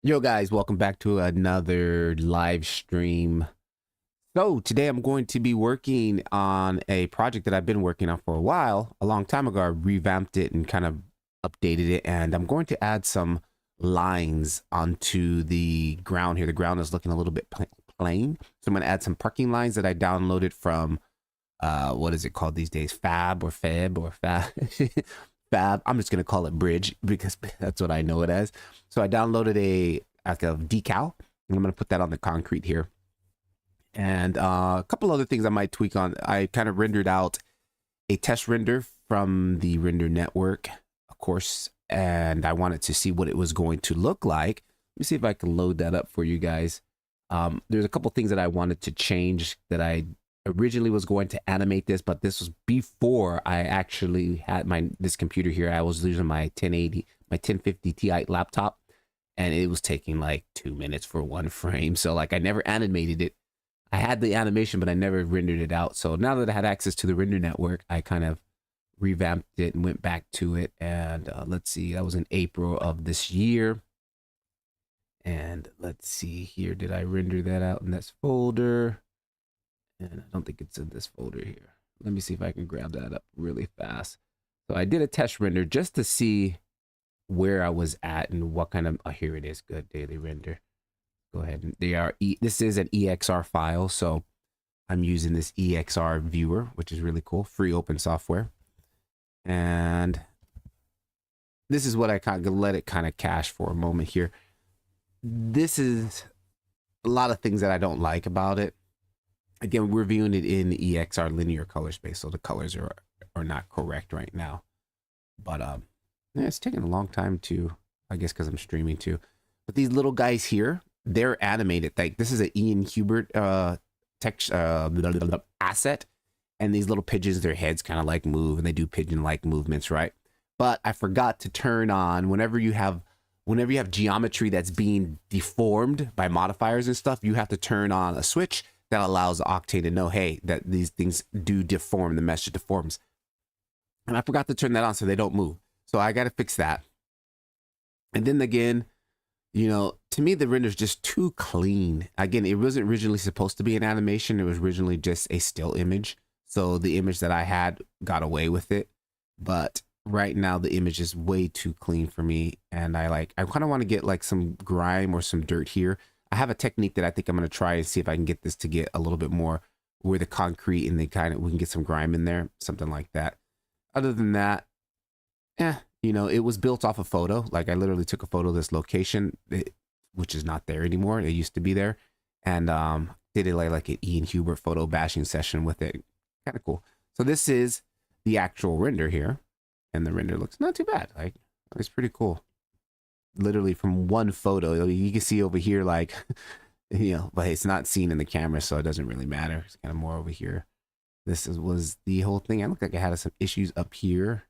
Yo guys, welcome back to another live stream. So today I'm going to be working on a project that I've been working on for a while. A long time ago, I revamped it and kind of updated it, and I'm going to add some lines onto the ground here. The ground is looking a little bit plain. So I'm going to add some parking lines that I downloaded from, what is it called these days? Fab or Fab or Fab. Fab. I'm just gonna call it Bridge because that's what I know it as. So I downloaded a decal, and I'm gonna put that on the concrete here. And a couple other things I might tweak on. I kind of rendered out a test render from the render network, of course, and I wanted to see what it was going to look like. Let me see if I can load that up for you guys. There's a couple things that I wanted to change that I originally was going to animate this, but this was before I actually had this computer here. I was using my 1050 Ti laptop, and it was taking like 2 minutes for one frame. So like I never animated it. I had the animation, but I never rendered it out. So now that I had access to the render network, I kind of revamped it and went back to it. And let's see, that was in April of this year. And let's see here, did I render that out in this folder? And I don't think it's in this folder here. Let me see if I can grab that up really fast. So I did a test render just to see where I was at and what kind of, oh, here it is. Good daily render. Go ahead. And this is an EXR file. So I'm using this EXR viewer, which is really cool. Free open software. And this is what I kind of let it kind of cache for a moment here. This is a lot of things that I don't like about it. Again, we're viewing it in the EXR linear color space, so the colors are not correct right now. But yeah, it's taking a long time to, I guess, because I'm streaming too. But these little guys here, they're animated. Like this is an Ian Hubert text asset, and these little pigeons, their heads kind of like move, and they do pigeon-like movements, right? But I forgot to turn on whenever you have geometry that's being deformed by modifiers and stuff, you have to turn on a switch that allows Octane to know, hey, that these things do deform, the mesh deforms. And I forgot to turn that on so they don't move. So I got to fix that. And then again, you know, to me, the render's just too clean. Again, it wasn't originally supposed to be an animation. It was originally just a still image. So the image that I had got away with it. But right now, the image is way too clean for me. And I kind of want to get like some grime or some dirt here. I have a technique that I think I'm going to try and see if I can get this to get a little bit more where the concrete and we can get some grime in there, something like that. Other than that, you know, it was built off a photo. Like I literally took a photo of this location, which is not there anymore. It used to be there, and did it like an Ian Hubert photo bashing session with it. Kind of cool. So this is the actual render here, and the render looks not too bad. Like it's pretty cool. Literally from one photo, you can see over here, like, you know, but it's not seen in the camera, so it doesn't really matter. It's kind of more over here. Was the whole thing. I look like I had some issues up here,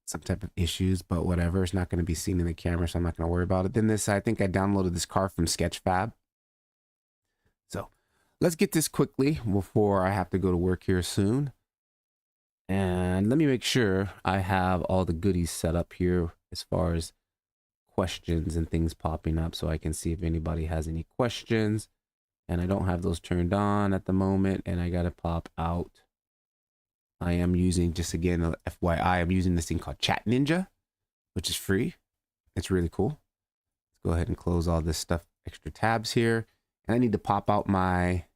some type of issues, but whatever. It's not going to be seen in the camera, so I'm not going to worry about it. Then I think I downloaded this car from Sketchfab. So let's get this quickly before I have to go to work here soon. And let me make sure I have all the goodies set up here as far as questions and things popping up, so I can see if anybody has any questions. And I don't have those turned on at the moment, and I got to pop out. I am using, just again, FYI, I'm using this thing called Chat Ninja, which is free. It's really cool. Let's go ahead and close all this stuff, extra tabs here. And I need to pop out my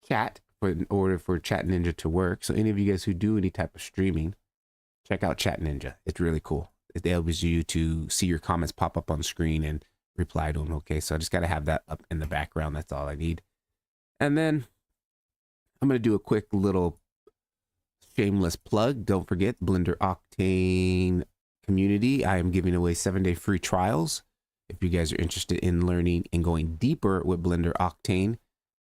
cat in order for Chat Ninja to work. So any of you guys who do any type of streaming, check out Chat Ninja. It's really cool. It enables you to see your comments pop up on screen and reply to them. Okay, so I just got to have that up in the background. That's all I need. And then I'm going to do a quick little shameless plug. Don't forget, Blender Octane community. I am giving away 7-day free trials. If you guys are interested in learning and going deeper with Blender Octane,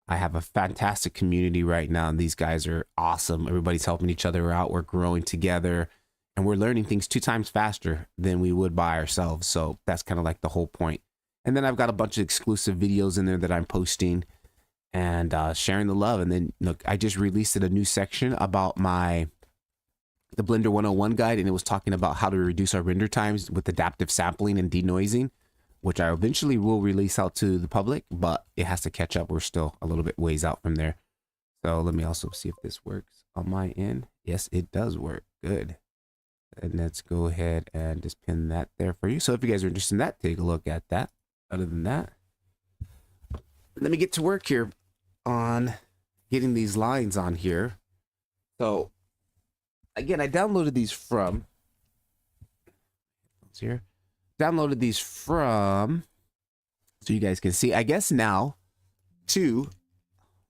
I have a fantastic community right now, and these guys are awesome. Everybody's helping each other out. We're growing together, and we're learning things 2 times faster than we would by ourselves. So that's kind of like the whole point. And then I've got a bunch of exclusive videos in there that I'm posting and sharing the love. And then look, I just released a new section about my the Blender 101 guide, and it was talking about how to reduce our render times with adaptive sampling and denoising, which I eventually will release out to the public, but it has to catch up. We're still a little bit ways out from there. So let me also see if this works on my end. Yes, it does work. Good. And let's go ahead and just pin that there for you. So if you guys are interested in that, take a look at that. Other than that, let me get to work here on getting these lines on here. So again, I downloaded these from here. Downloaded these from, so you guys can see. I guess now too.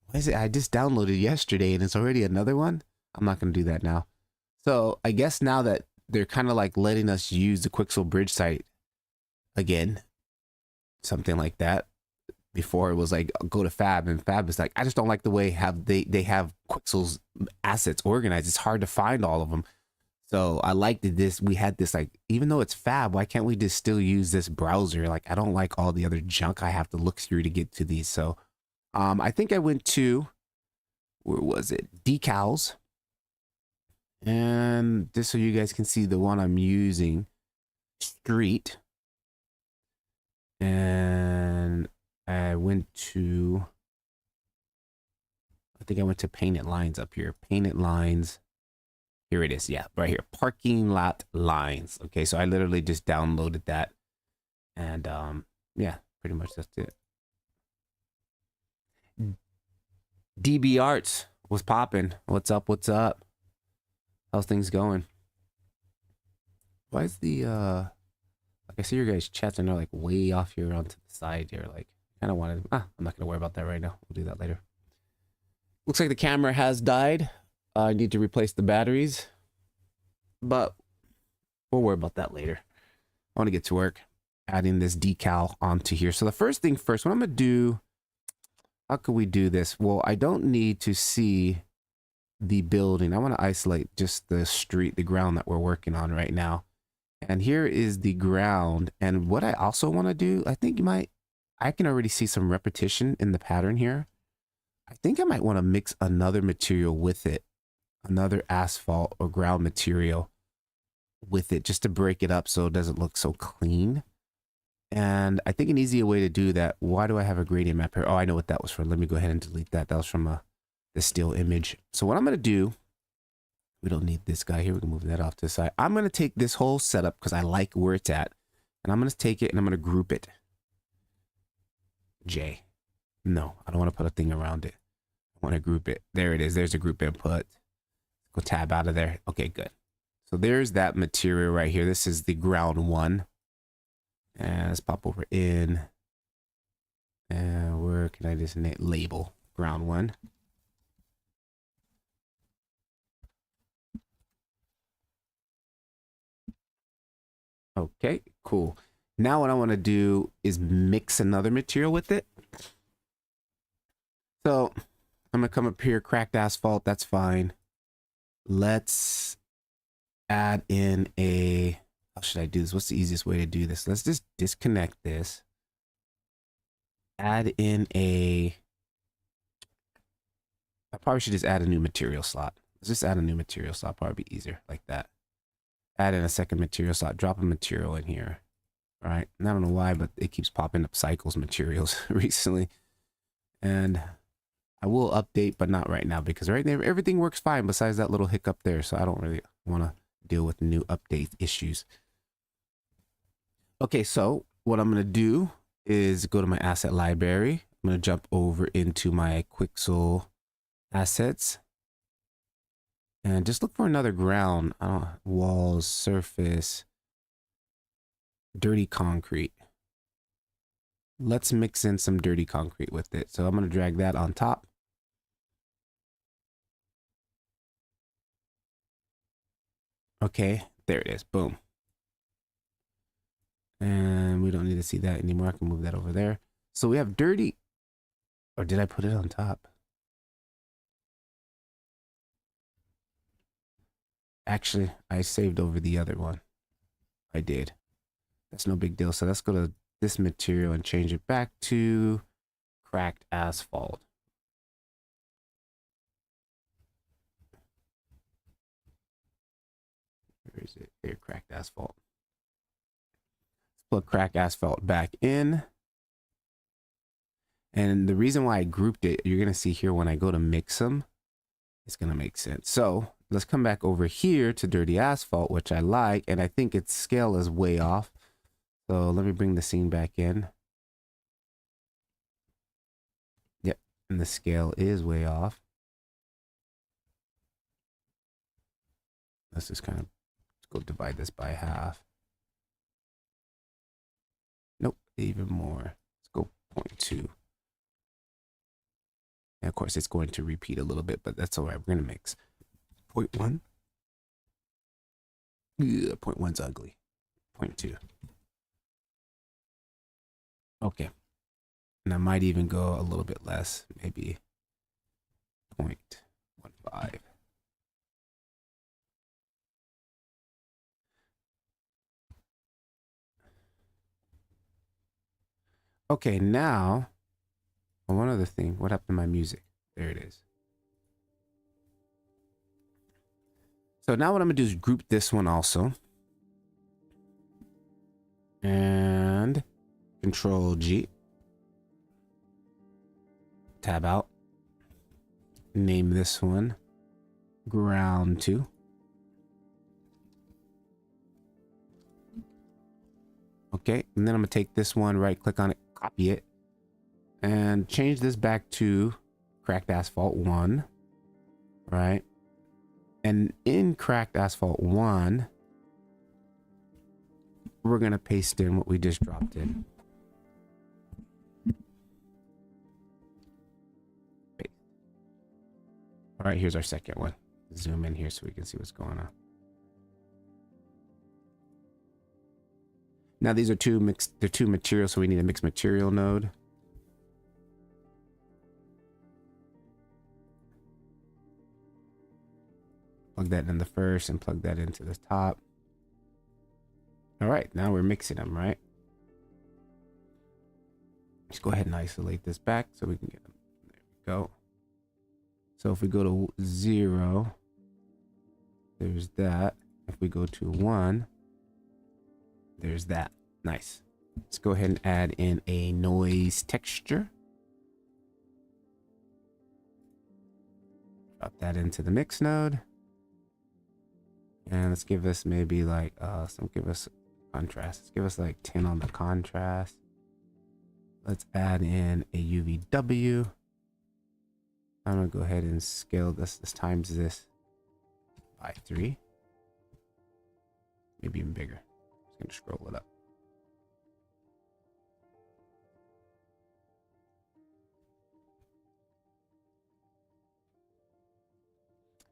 Why is it? I just downloaded yesterday and it's already another one. I'm not gonna do that now. So I guess now that they're kind of like letting us use the Quixel bridge site again, something like that. Before it was like go to Fab, and Fab is like, I just don't like the way they have Quixel's assets organized. It's hard to find all of them. So I liked this. We had this, like, even though it's Fab, why can't we just still use this browser? Like, I don't like all the other junk I have to look through to get to these. So I think I went to, where was it? Decals. And just so you guys can see the one I'm using, Street. And I went to, I think I went to Painted Lines up here. Painted Lines. Here it is. Yeah, right here. Parking lot lines. Okay, so I literally just downloaded that. And yeah, pretty much that's it. DB Arts was popping. What's up? What's up? How's things going? Why is the like, I see your guys' chats and they're like way off here onto the side here. Like, kind of wanted, I'm not gonna worry about that right now. We'll do that later. Looks like the camera has died. I need to replace the batteries, but we'll worry about that later. I want to get to work adding this decal onto here. So the first thing first, what I'm gonna do, how can we do this? Well, I don't need to see the building. I want to isolate just the street, the ground that we're working on right now. And here is the ground. And what I also want to do, I think I can already see some repetition in the pattern here. I think I might want to mix another material with it, another asphalt or ground material with it, just to break it up so it doesn't look so clean. And I think an easier way to do that, why do I have a gradient map here? Oh, I know what that was for. Let me go ahead and delete that. That was from the still image. So what I'm going to do, we don't need this guy here. We can move that off to the side. I'm going to take this whole setup because I like where it's at. And I'm going to take it and I'm going to group it. J. No, I don't want to put a thing around it. I want to group it. There it is. There's a group input. Go tab out of there. Okay, good. So there's that material right here. This is the ground one. And let's pop over in. And where can I just label ground one? Okay, cool. Now what I want to do is mix another material with it. So I'm gonna come up here, cracked asphalt, that's fine. Let's add in a, how should I do this? What's the easiest way to do this? Let's just disconnect this. Add in I probably should just add a new material slot. Let's just add a new material slot, probably be easier like that. Add in a second material slot, drop a material in here. All right, and I don't know why, but it keeps popping up cycles materials recently. And I will update, but not right now, because right there, everything works fine besides that little hiccup there. So I don't really want to deal with new update issues. Okay, so what I'm going to do is go to my asset library. I'm going to jump over into my Quixel assets. And just look for another ground. Walls, surface, dirty concrete. Let's mix in some dirty concrete with it. So I'm going to drag that on top. Okay, there it is. Boom. And we don't need to see that anymore. I can move that over there. So we have dirty. Or did I put it on top? Actually, I saved over the other one. I did. That's no big deal. So let's go to this material and change it back to cracked asphalt. Where's it? Here, cracked asphalt. Let's plug cracked asphalt back in. And the reason why I grouped it, you're going to see here when I go to mix them, it's going to make sense. So let's come back over here to dirty asphalt, which I like. And I think its scale is way off. So let me bring the scene back in. Yep. And the scale is way off. Let's just kind of go divide this by half. Nope, even more. Let's go 0.2. And of course, it's going to repeat a little bit, but that's all right. We're going to mix 0.1. 0.1's ugly. 0.2. Okay. And I might even go a little bit less, maybe 0.15. Okay, now, one other thing. What happened to my music? There it is. So now what I'm going to do is group this one also. And Control G. Tab out. Name this one Ground 2. Okay, and then I'm going to take this one, right click on it, copy it, and change this back to cracked asphalt 1, right? And in cracked asphalt 1, we're going to paste in what we just dropped in. Paste. All right, here's our second one. Zoom in here so we can see what's going on. Now these are they're two materials, so we need a mixed material node. Plug that in the first and plug that into the top. All right, now we're mixing them, right? Let's go ahead and isolate this back so we can get them. There we go. So if we go to 0, there's that. If we go to 1, there's that. Nice. Let's go ahead and add in a noise texture. Drop that into the mix node. And let's give us maybe like, give us contrast. Let's give us like 10 on the contrast. Let's add in a UVW. I'm gonna go ahead and scale this times this by 3. Maybe even bigger. Just gonna scroll it up.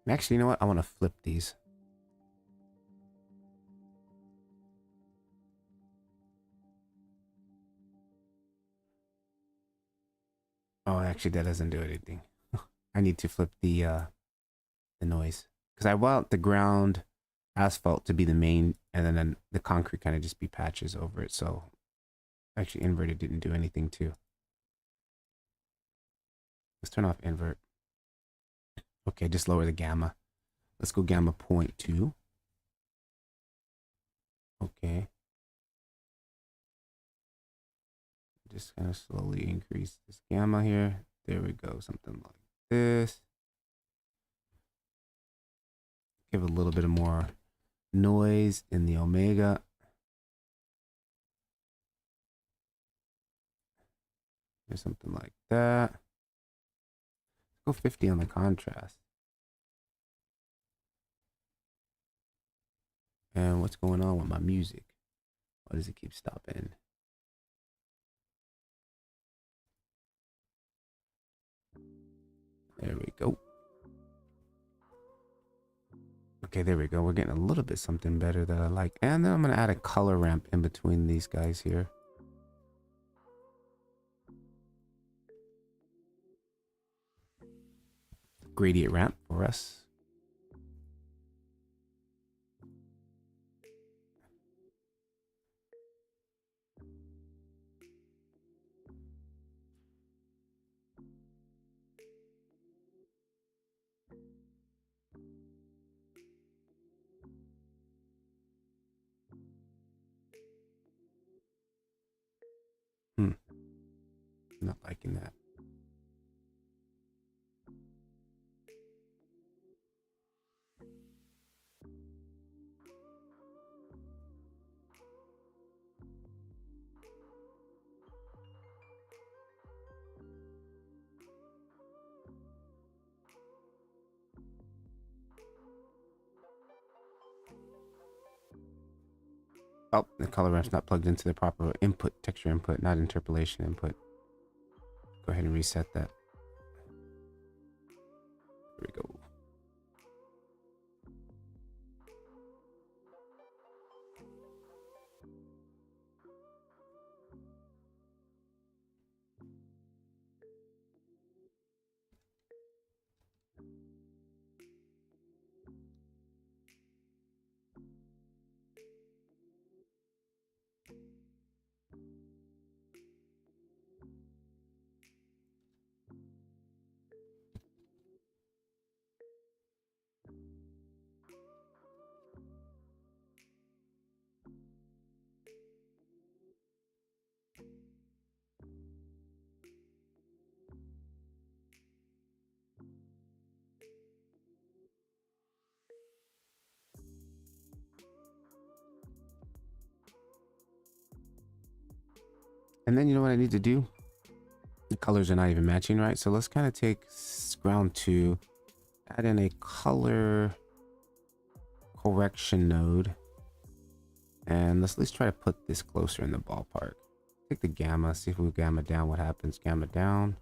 And actually, you know what? I want to flip these. Oh, actually, that doesn't do anything. I need to flip the noise because I want the ground asphalt to be the main, and then the concrete kind of just be patches over it. So actually, inverted didn't do anything too. Let's turn off invert. Okay, just lower the gamma. Let's go gamma 0.2. Okay. Just kind of slowly increase this gamma here. There we go, something like this. Give a little bit of more noise in the omega. Or something like that. Go 50 on the contrast. And what's going on with my music? Why does it keep stopping? There we go. Okay, there we go. We're getting a little bit something better that I like. And then I'm going to add a color ramp in between these guys here. Gradient ramp for us. liking that. Oh, the color ramp's not plugged into the proper input, texture input, not interpolation input. Go ahead and reset that. There we go. And then you know what I need to do? The colors are not even matching, right? So let's kind of take ground 2, add in a color correction node, and let's at least try to put this closer in the ballpark. Take the gamma, see if we gamma down, what happens. Gamma down,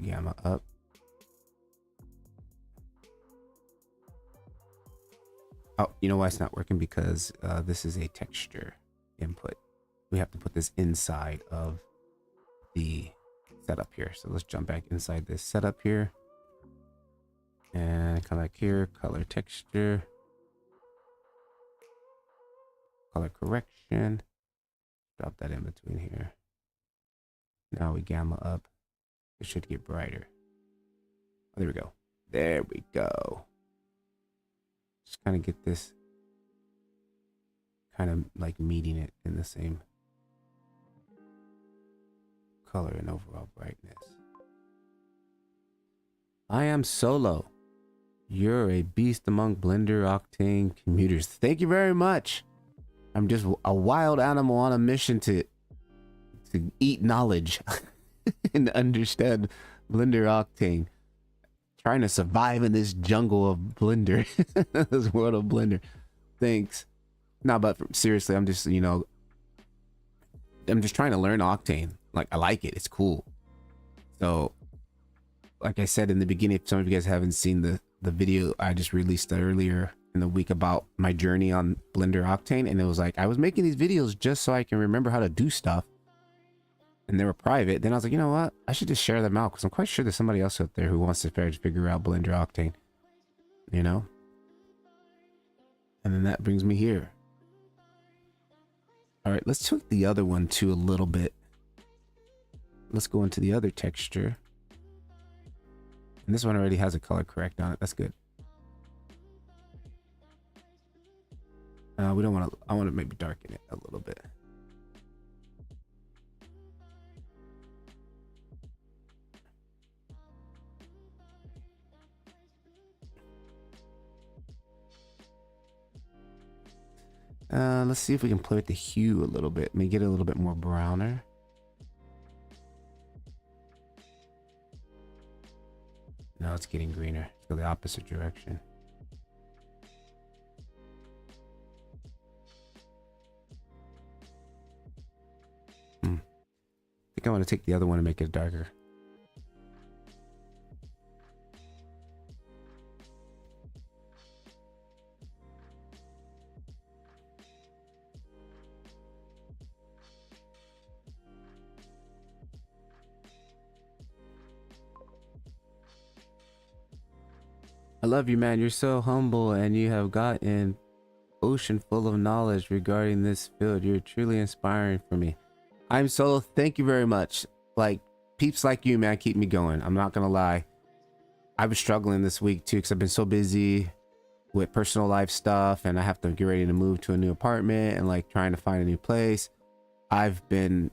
gamma up. Oh, you know why it's not working? Because this is a texture input. We have to put this inside of the setup here. So let's jump back inside this setup here. And come back here, color texture. Color correction. Drop that in between here. Now we gamma up. It should get brighter. Oh, there we go. There we go. Just kind of get this kind of like meeting it in the same color and overall brightness. I am Solo. You're a beast among Blender Octane commuters. Thank you very much. I'm just a wild animal on a mission to eat knowledge and understand Blender Octane. Trying to survive in this jungle of Blender. This world of Blender. Thanks. No, but seriously, I'm just, you know, I'm just trying to learn Octane. Like, I like it. It's cool. So, like I said in the beginning, if some of you guys haven't seen the video I just released earlier in the week about my journey on Blender Octane, and it was like, I was making these videos just so I can remember how to do stuff. And they were private. Then I was like, you know what? I should just share them out because I'm quite sure there's somebody else out there who wants to figure out Blender Octane. You know? And then that brings me here. All right, let's tweak the other one too a little bit. Let's go into the other texture. And this one already has a color correct on it. That's good. We don't want to, I want to maybe darken it a little bit. Let's see if we can play with the hue a little bit. Maybe get it a little bit more browner. No, it's getting greener. Let's go the opposite direction. I think I want to take the other one and make it darker. I love you, man. You're so humble and you have got an ocean full of knowledge regarding this field. You're truly inspiring for me. I'm Solo. Thank you very much. Like, peeps like you, man, keep me going. I'm not gonna lie. I was struggling this week too because I've been so busy with personal life stuff and I have to get ready to move to a new apartment and like trying to find a new place. I've been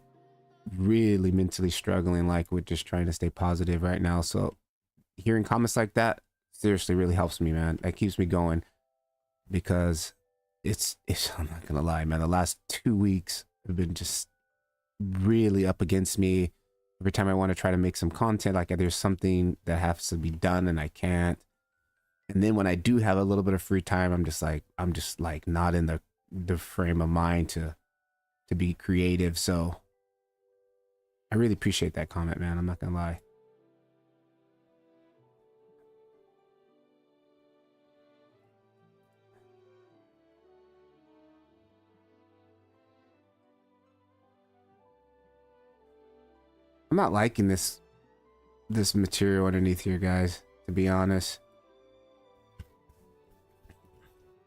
really mentally struggling, like with just trying to stay positive right now. So hearing comments like that seriously really helps me, man. That keeps me going, because it's I'm not gonna lie, man, the last 2 weeks have been just really up against me. Every time I want to try to make some content, like there's something that has to be done and I can't. And then when I do have a little bit of free time, I'm just like not in the frame of mind to be creative. So I really appreciate that comment, man. I'm not gonna lie. I'm not liking this material underneath here, guys, to be honest.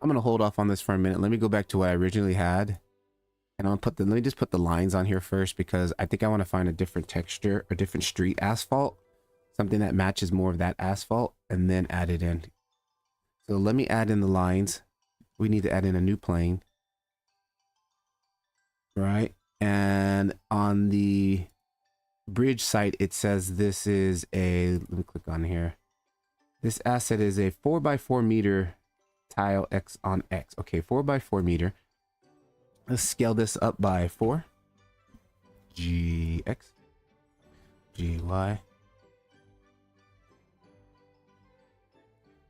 I'm gonna hold off on this for a minute. Let me go back to what I originally had. And I'm gonna let me just put the lines on here first, because I think I want to find a different texture, a different street asphalt, something that matches more of that asphalt, and then add it in. So let me add in the lines. We need to add in a new plane. Right? And on the bridge site, it says this is a, let me click on here. This asset is a 4x4 meter tile X on X. Okay, 4x4 meter. Let's scale this up by 4. GX. GY.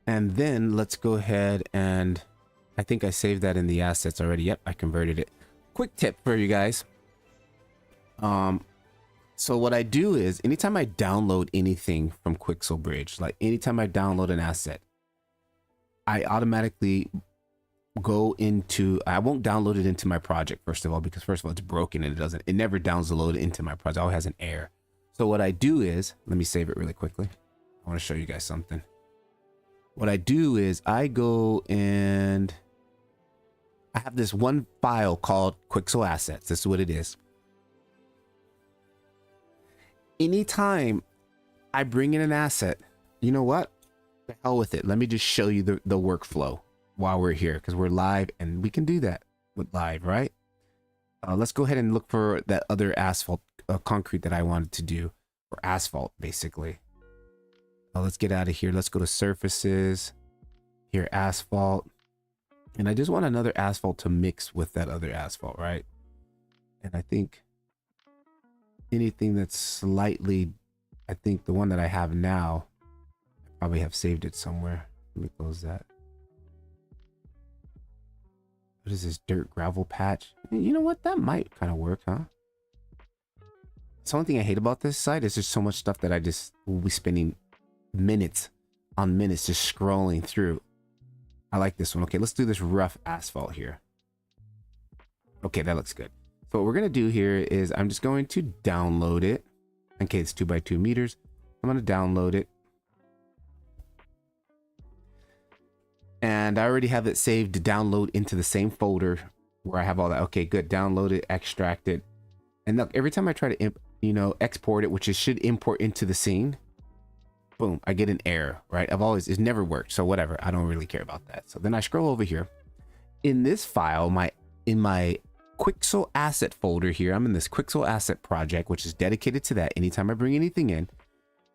And then let's go ahead and, I think I saved that in the assets already. Yep, I converted it. Quick tip for you guys. So what I do is, anytime I download anything from Quixel Bridge, like anytime I download an asset, I automatically go into, I won't download it into my project, first of all, because first of all, it's broken and it never downloads into my project. It always has an error. So what I do is, let me save it really quickly. I want to show you guys something. What I do is I go and I have this one file called Quixel Assets. This is what it is. Anytime I bring in an asset, you know what? The hell with it. Let me just show you the workflow while we're here, because we're live and we can do that with live, right? Let's go ahead and look for that other asphalt, concrete that I wanted to do, or asphalt, basically. Let's get out of here. Let's go to surfaces. Here, asphalt. And I just want another asphalt to mix with that other asphalt, right? And I think anything that's slightly, I think the one that I have now, I probably have saved it somewhere. Let me close that. What is this, dirt gravel patch? You know what, that might kind of work, huh? The only thing I hate about this site is there's so much stuff that I just will be spending minutes on minutes just scrolling through. I like this one. Okay, let's do this rough asphalt here. Okay, that looks good. So what we're gonna do here is I'm just going to download it. Okay, it's 2x2 meters. I'm gonna download it. And I already have it saved to download into the same folder where I have all that. Okay, good. Download it, extract it. And look, every time I try to, export it, which it should import into the scene, boom, I get an error, right? It's never worked. So whatever, I don't really care about that. So then I scroll over here. In this file, in my Quixel asset folder here, I'm in this Quixel asset project, which is dedicated to that anytime I bring anything in.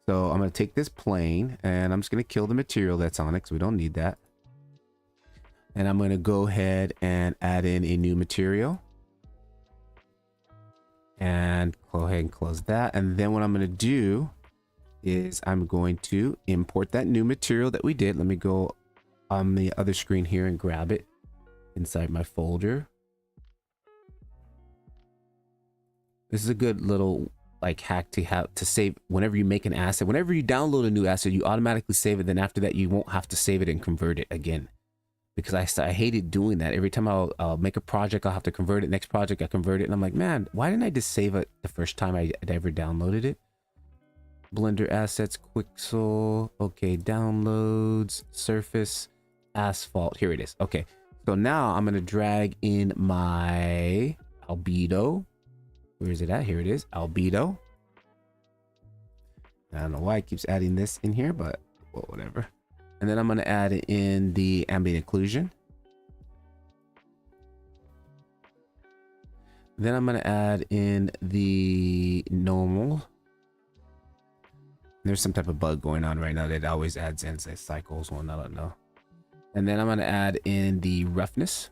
So I'm going to take this plane and I'm just going to kill the material that's on it, because we don't need that. And I'm going to go ahead and add in a new material. And go ahead and close that. And then what I'm going to do is I'm going to import that new material that we did. Let me go on the other screen here and grab it inside my folder. This is a good little hack to have to save whenever you make an asset. Whenever you download a new asset, you automatically save it. Then after that, you won't have to save it and convert it again. Because I hated doing that. Every time I'll make a project, I'll have to convert it. Next project, I convert it. And I'm like, man, why didn't I just save it the first time I ever downloaded it? Blender assets, Quixel. Okay, downloads, surface, asphalt. Here it is. Okay, so now I'm going to drag in my albedo. Where is it at? Here it is, albedo. I don't know why it keeps adding this in here, but well, whatever. And then I'm going to add in the ambient occlusion. Then I'm going to add in the normal. There's some type of bug going on right now that always adds in cycles one, I don't know. And then I'm going to add in the roughness.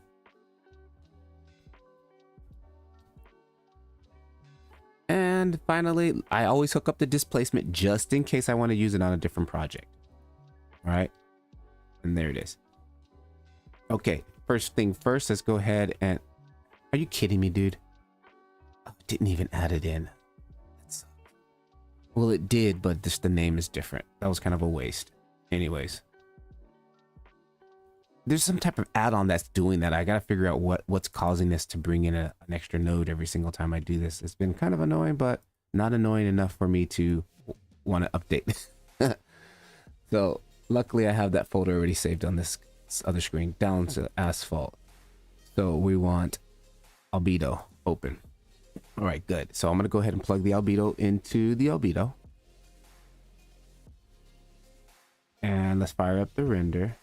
And finally, I always hook up the displacement just in case I want to use it on a different project. All right. And there it is. Okay. First thing first, let's go ahead and... Are you kidding me, dude? Oh, I didn't even add it in. Well, it did, but just the name is different. That was kind of a waste. Anyways. There's some type of add-on that's doing that. I got to figure out what's causing this to bring in an extra node every single time I do this. It's been kind of annoying, but not annoying enough for me to want to update. So luckily I have that folder already saved on this other screen, down to asphalt. So we want albedo open. All right, good. So I'm going to go ahead and plug the albedo into the albedo. And let's fire up the render.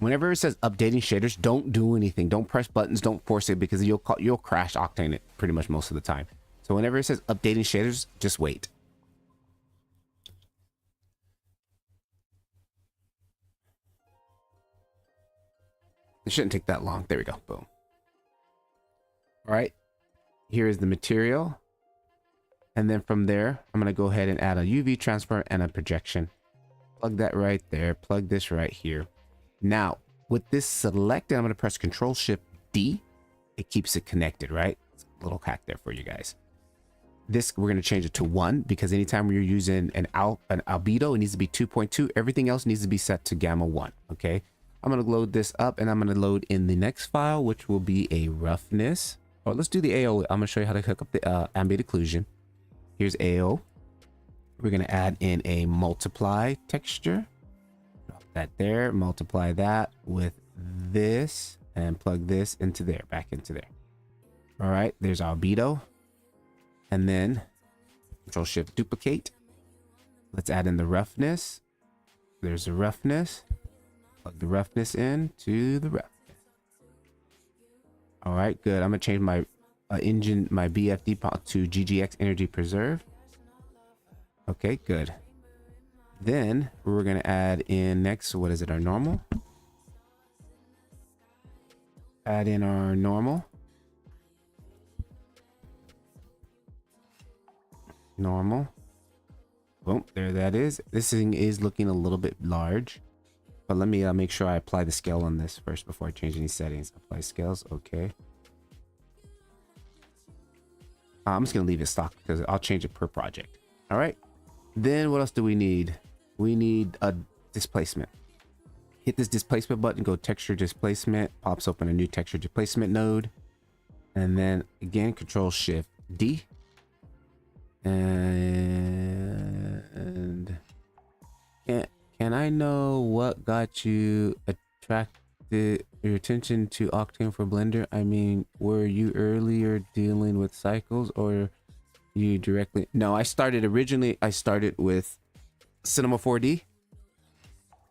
Whenever it says updating shaders, don't do anything. Don't press buttons. Don't force it, because you'll crash Octane it pretty much most of the time. So whenever it says updating shaders, just wait. It shouldn't take that long. There we go. Boom. All right. Here is the material. And then from there, I'm going to go ahead and add a UV transfer and a projection. Plug that right there. Plug this right here. Now, with this selected, I'm going to press Control-Shift-D. It keeps it connected, right? It's a little hack there for you guys. This, we're going to change it to 1, because anytime you're using an albedo, it needs to be 2.2. Everything else needs to be set to gamma 1, okay? I'm going to load this up, and I'm going to load in the next file, which will be a roughness. Oh, let's do the AO. I'm going to show you how to hook up the ambient occlusion. Here's AO. We're going to add in a multiply texture. That there, multiply that with this, and plug this into there, back into there. All right, there's albedo. And then Control-Shift duplicate. Let's add in the roughness. There's the roughness. Plug the roughness in to the roughness. All right, good. I'm gonna change my engine, my BFD to GGX Energy Preserve. Okay, good. Then we're going to add in next, what is it, our normal? Add in our normal. Normal. Boom, there that is. This thing is looking a little bit large. But let me make sure I apply the scale on this first before I change any settings. Apply scales, okay. I'm just going to leave it stock because I'll change it per project. All right. Then what else do we need? We need a displacement. Hit this displacement button, go texture displacement, pops open a new texture displacement node. And then again, Control-Shift-D. And can I know what got you attracted your attention to Octane for Blender? I mean, were you earlier dealing with cycles, or you directly? No, I started with Cinema 4D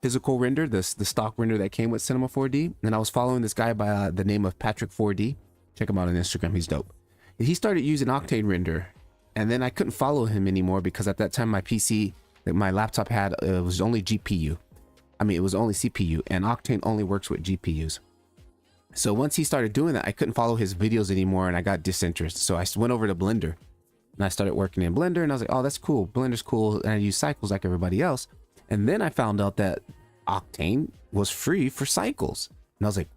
physical render, the stock render that came with Cinema 4D, and I was following this guy by the name of Patrick 4D. Check him out on Instagram, he's dope. He started using Octane render, and then I couldn't follow him anymore because at that time my PC, my laptop had was only GPU. I mean, it was only CPU, and Octane only works with GPUs. So once he started doing that, I couldn't follow his videos anymore, and I got disinterested. So I went over to Blender. And I started working in Blender, and I was like, oh, that's cool. Blender's cool. And I use cycles like everybody else. And then I found out that Octane was free for cycles. And I was like,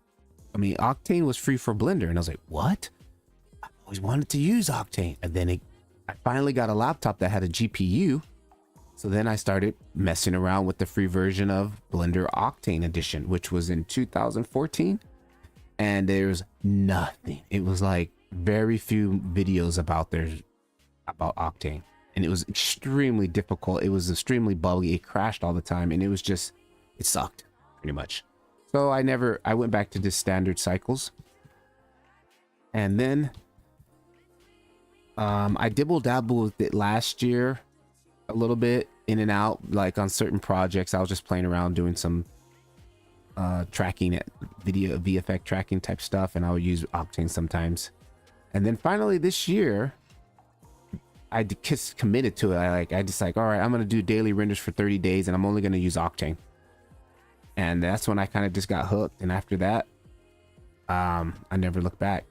I mean, Octane was free for Blender. And I was like, what? I always wanted to use Octane. And then I finally got a laptop that had a GPU. So then I started messing around with the free version of Blender Octane Edition, which was in 2014. And there's nothing. It was like very few videos about Octane, and it was extremely difficult. It was extremely buggy. It crashed all the time, and it sucked pretty much. So I went back to just standard cycles. And then I dibble dabble with it last year a little bit, in and out, like on certain projects. I was just playing around doing some tracking it, video VFX tracking type stuff, and I would use Octane sometimes. And then finally this year, I just committed to it. I just like, all right, I'm gonna do daily renders for 30 days, and I'm only gonna use Octane. And that's when I kind of just got hooked. And after that, I never looked back.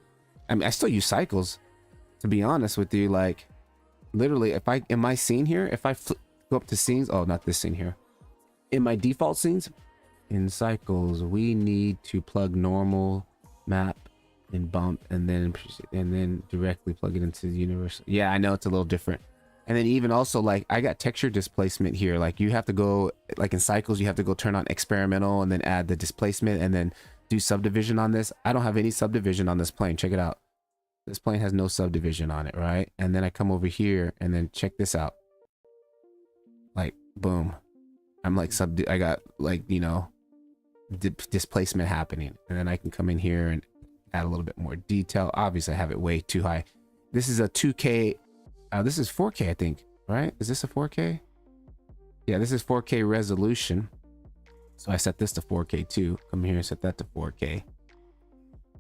I mean, I still use cycles, to be honest with you. Like, literally, if I in my scene here, if I go up to scenes, oh, not this scene here, in my default scenes, in cycles, we need to plug normal map and bump, and then directly plug it into the universe. Yeah, I know it's a little different. And then even also, like, I got texture displacement here. Like, you have to go, like in cycles, you have to go turn on experimental and then add the displacement and then do subdivision on this. I don't have any subdivision on this plane. Check it out. This plane has no subdivision on it, right? And then I come over here and then check this out. Like, boom. I'm like I got, like, you know, displacement happening. And then I can come in here and add a little bit more detail. Obviously I have it way too high. This is a 2K. This is 4K, I think, right? Is this a 4K? Yeah, this is 4K resolution. So I set this to 4K too. Come here and set that to 4K.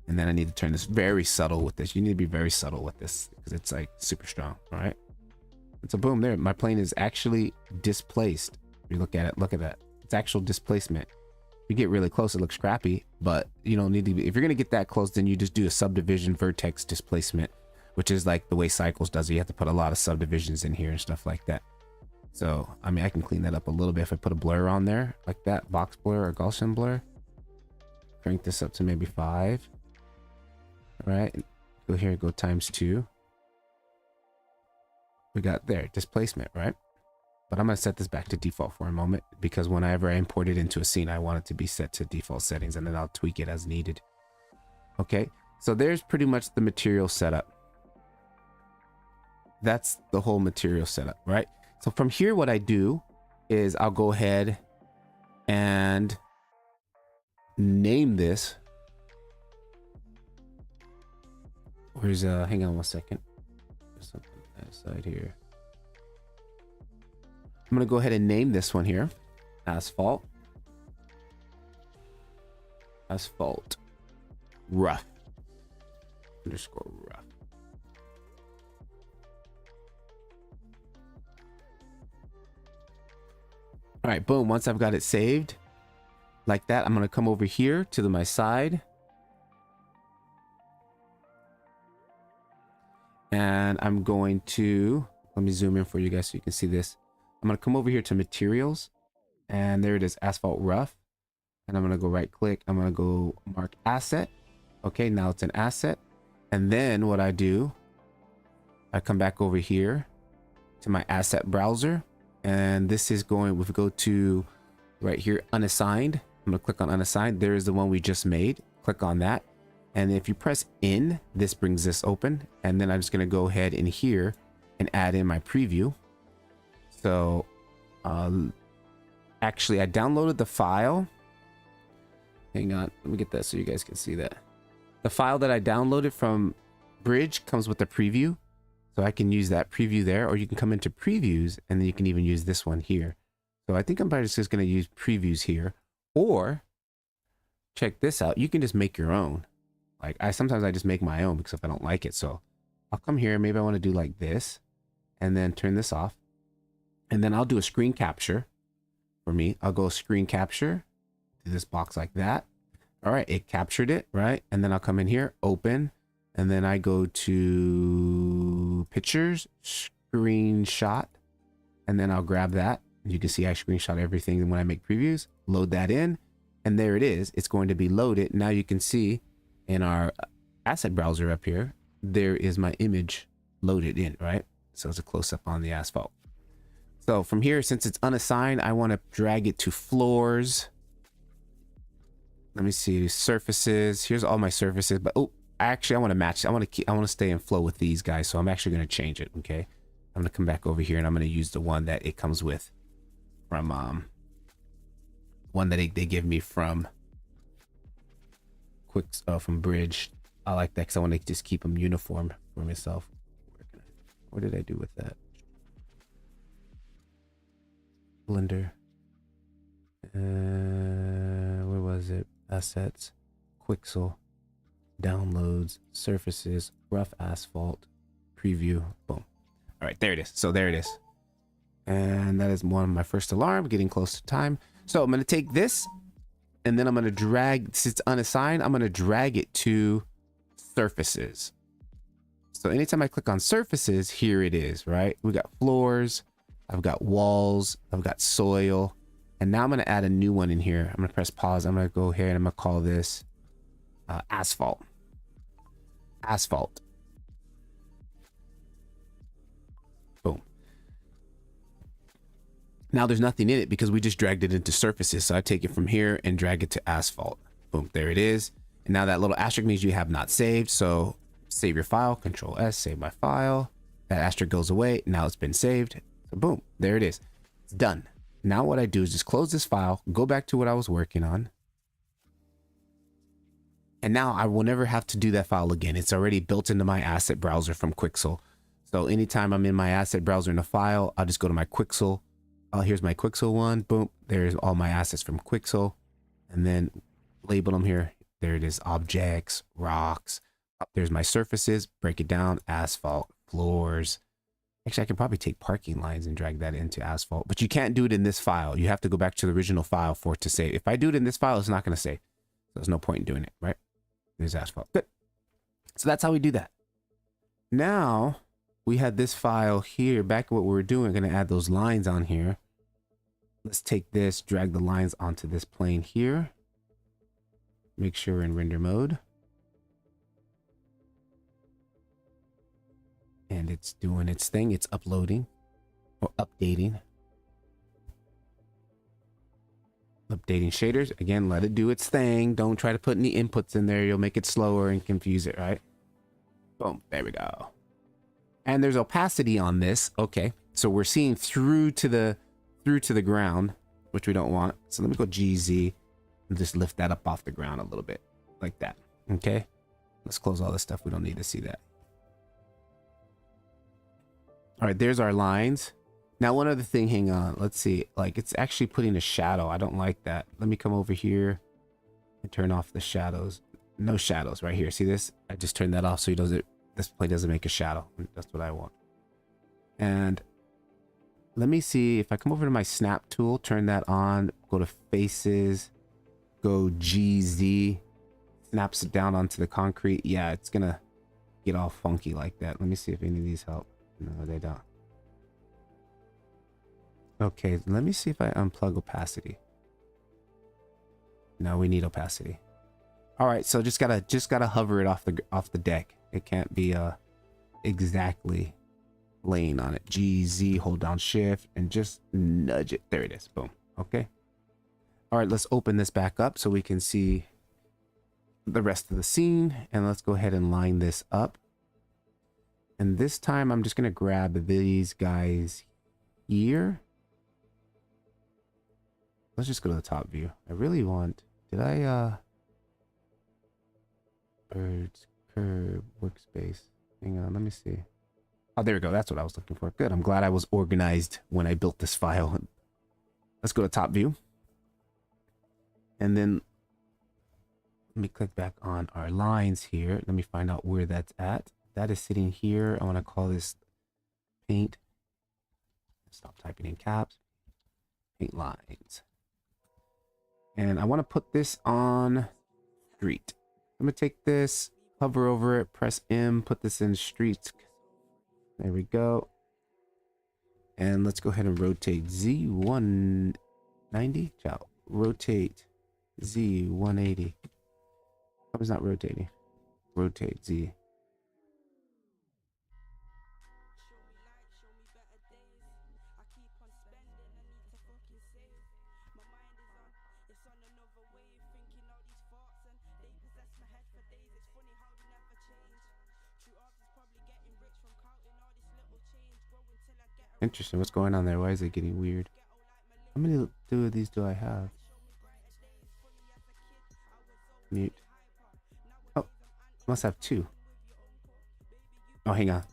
And then I need to turn this very subtle with this. You need to be very subtle with this because it's like super strong, all right? And so boom, there, my plane is actually displaced. If you look at it, look at that. It's actual displacement. If you get really close, it looks crappy, but you don't need to be. If you're gonna get that close, then you just do a subdivision vertex displacement, which is like the way Cycles does it. You have to put a lot of subdivisions in here and stuff like that. So, I mean, I can clean that up a little bit if I put a blur on there, like that, box blur or Gaussian blur. Crank this up to maybe 5. All right, go here, go ×2. We got there, displacement, right? But I'm gonna set this back to default for a moment because whenever I import it into a scene, I want it to be set to default settings, and then I'll tweak it as needed. Okay, so there's pretty much the material setup. That's the whole material setup, right? So from here, what I do is I'll go ahead and name this. Where's hang on one second. There's something on that side here. I'm gonna go ahead and name this one here asphalt rough _ rough. All right, boom. Once I've got it saved like that, I'm gonna come over here to my side, and I'm going to, let me zoom in for you guys so you can see this. I'm gonna come over here to materials, and there it is, asphalt rough. And I'm gonna go right click. I'm gonna go mark asset. Okay, now it's an asset. And then what I do, I come back over here to my asset browser, and this is going, if we go to right here, unassigned, I'm gonna click on unassigned. There is the one we just made. Click on that. And if you press in, this brings this open. And then I'm just gonna go ahead in here and add in my preview. So actually I downloaded the file. Hang on, let me get that so you guys can see that. The file that I downloaded from Bridge comes with the preview. So I can use that preview there, or you can come into previews and then you can even use this one here. So I think I'm probably just gonna use previews here, or check this out. You can just make your own. Like sometimes I just make my own because if I don't like it. So I'll come here, maybe I want to do like this and then turn this off. And then I'll do a screen capture for me. I'll go screen capture, do this box like that. All right, it captured it, right? And then I'll come in here, open, and then I go to pictures, screenshot, and then I'll grab that. You can see I screenshot everything when I make previews, load that in, and there it is. It's going to be loaded. Now you can see in our asset browser up here, there is my image loaded in, right? So it's a close-up on the asphalt. So from here, since it's unassigned, I want to drag it to floors. Let me see, surfaces. Here's all my surfaces, but oh, actually I want to match. I want to stay in flow with these guys. So I'm actually going to change it. Okay. I'm going to come back over here and I'm going to use the one that it comes with from, one that they give me from from Bridge. I like that because I want to just keep them uniform for myself. What did I do with that? Blender. Where was it? assets, Quixel, downloads, surfaces, rough asphalt, preview, boom. All right, there it is. So there it is. And that is one of my first alarm, getting close to time. So I'm going to take this and then I'm going to drag, since it's unassigned, I'm going to drag it to surfaces. So anytime I click on surfaces, here it is, right? We got floors, I've got walls, I've got soil, and now I'm going to add a new one in here. I'm going to press pause. I'm going to go here and I'm going to call this asphalt. Asphalt. Boom. Now there's nothing in it because we just dragged it into surfaces. So I take it from here and drag it to asphalt. Boom, there it is. And now that little asterisk means you have not saved. So save your file, Control S, save my file. That asterisk goes away. Now it's been saved. So boom, there it is. It's done. Now what I do is just close this file, go back to what I was working on. And now I will never have to do that file again. It's already built into my asset browser from Quixel. So anytime I'm in my asset browser in a file, I'll just go to my Quixel. Oh, here's my Quixel one. Boom. There's all my assets from Quixel. And then label them here. There it is. Objects, rocks. There's my surfaces. Break it down. Asphalt, floors. Actually, I could probably take parking lines and drag that into asphalt. But you can't do it in this file. You have to go back to the original file for it to save. If I do it in this file, it's not going to save. So there's no point in doing it, right? There's asphalt. Good. So that's how we do that. Now we had this file here. Back at what we were doing, I'm going to add those lines on here. Let's take this, drag the lines onto this plane here. Make sure we're in render mode. And it's doing its thing. It's uploading or updating. Updating shaders. Again, let it do its thing. Don't try to put any inputs in there. You'll make it slower and confuse it, right? Boom. There we go. And there's opacity on this. Okay. So we're seeing through to the ground, which we don't want. So let me go GZ and just lift that up off the ground a little bit like that. Okay. Let's close all this stuff. We don't need to see that. All right. There's our lines. Now, one other thing, hang on. Let's see. Like, it's actually putting a shadow. I don't like that. Let me come over here and turn off the shadows. No shadows right here. See this? I just turned that off so this play doesn't make a shadow. That's what I want. And let me see if I come over to my snap tool, turn that on, go to faces, go GZ, snaps it down onto the concrete. Yeah, it's going to get all funky like that. Let me see if any of these help. No, they don't. Okay, let me see if I unplug opacity. No, we need opacity. All right, so just gotta hover it off the deck. It can't be exactly laying on it. GZ, hold down shift and just nudge it. There it is. Boom. Okay. All right, let's open this back up so we can see the rest of the scene, and let's go ahead and line this up. And this time I'm just gonna grab these guys here. Let's just go to the top view. I really want, birds, curb, workspace. Hang on, let me see. Oh, there we go. That's what I was looking for. Good. I'm glad I was organized when I built this file. Let's go to top view. And then let me click back on our lines here. Let me find out where that's at. That is sitting here. I want to call this paint. Stop typing in caps. Paint lines. And I want to put this on street. I'm going to take this, hover over it, press M, put this in street. There we go. And let's go ahead and rotate Z190. Ciao. Rotate Z180. How is not rotating? Rotate Z. Interesting. What's going on there? Why is it getting weird? How many of these do I have? Mute. Oh, must have two. Oh, hang on.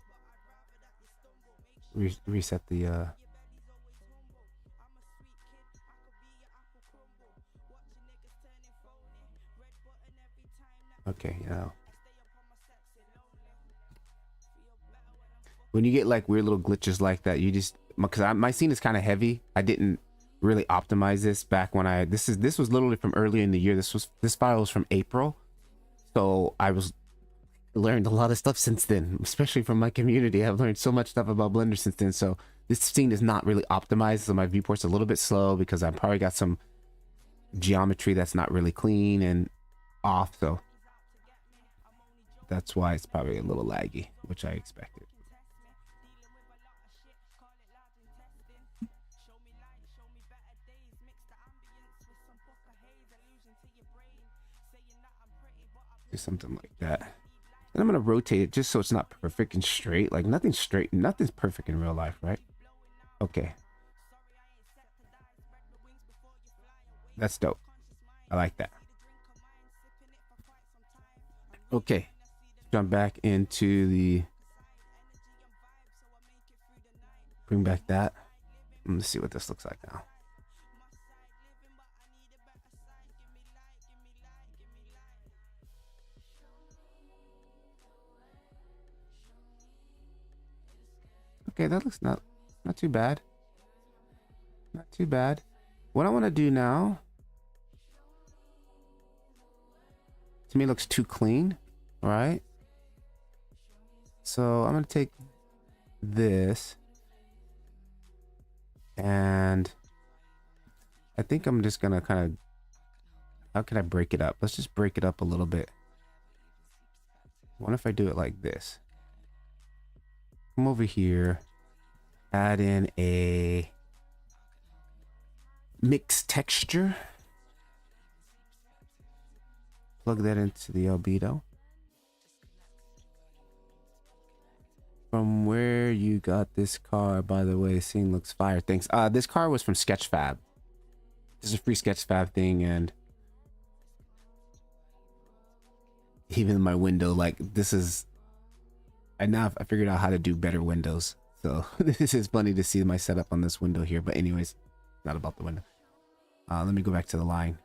Reset the Okay, when you get like weird little glitches like that, you just, because my scene is kind of heavy. I didn't really optimize this back when this was literally from earlier in the year. This file was from April, so I learned a lot of stuff since then, especially from my community. I've learned so much stuff about Blender since then. So this scene is not really optimized, so my viewport's a little bit slow because I probably got some geometry that's not really clean and off, so that's why it's probably a little laggy, which I expected. Do something like that, and I'm gonna rotate it just so it's not perfect and straight. Like nothing's straight, nothing's perfect in real life, right? Okay, that's dope. I like that. Okay, jump back into the, bring back that. Let's see what this looks like now. Okay, that looks not too bad. Not too bad. What I want to do now, to me, it looks too clean. All right. So I'm gonna take this, and I think I'm just gonna kind of, how can I break it up? Let's just break it up a little bit. What if I do it like this? Come over here, add in a mix texture, plug that into the albedo. From where you got this car, by the way, scene looks fire. Thanks. This car was from Sketchfab. This is a free Sketchfab thing, and even my window, like this is, I figured out how to do better windows. So this is funny to see my setup on this window here. But anyways, not about the window. Let me go back to the line.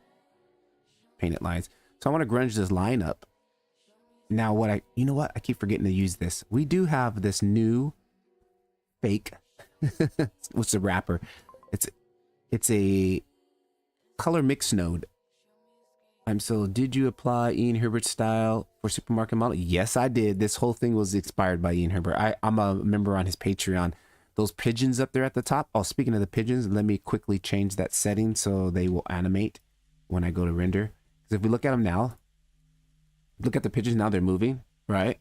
Painted lines. So I want to grunge this line up. Now you know what? I keep forgetting to use this. We do have this new fake, what's the wrapper? It's a color mix node. So did you apply Ian Herbert style for supermarket model? Yes, I did. This whole thing was expired by Ian Herbert. I'm a member on his Patreon. Those pigeons up there at the top. Oh, speaking of the pigeons, let me quickly change that setting so they will animate when I go to render. Because if we look at them now, look at the pigeons now, they're moving, right?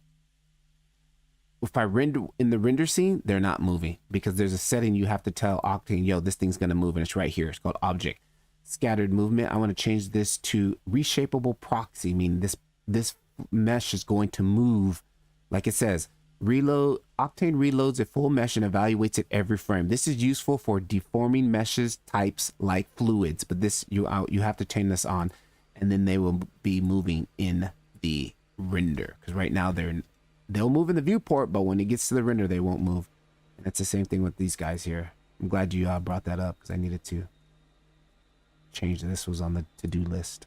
If I render in the render scene, they're not moving because there's a setting you have to tell Octane, yo, this thing's gonna move, and it's right here. It's called object scattered movement. I want to change this to reshapeable proxy, meaning this mesh is going to move like it says. Reload. Octane reloads a full mesh and evaluates it every frame. This is useful for deforming meshes types like fluids, but this you have to turn this on, and then they will be moving in the render, because right now they'll move in the viewport, but when it gets to the render they won't move. And it's the same thing with these guys here. I'm glad you brought that up because I needed to change. This was on the to-do list.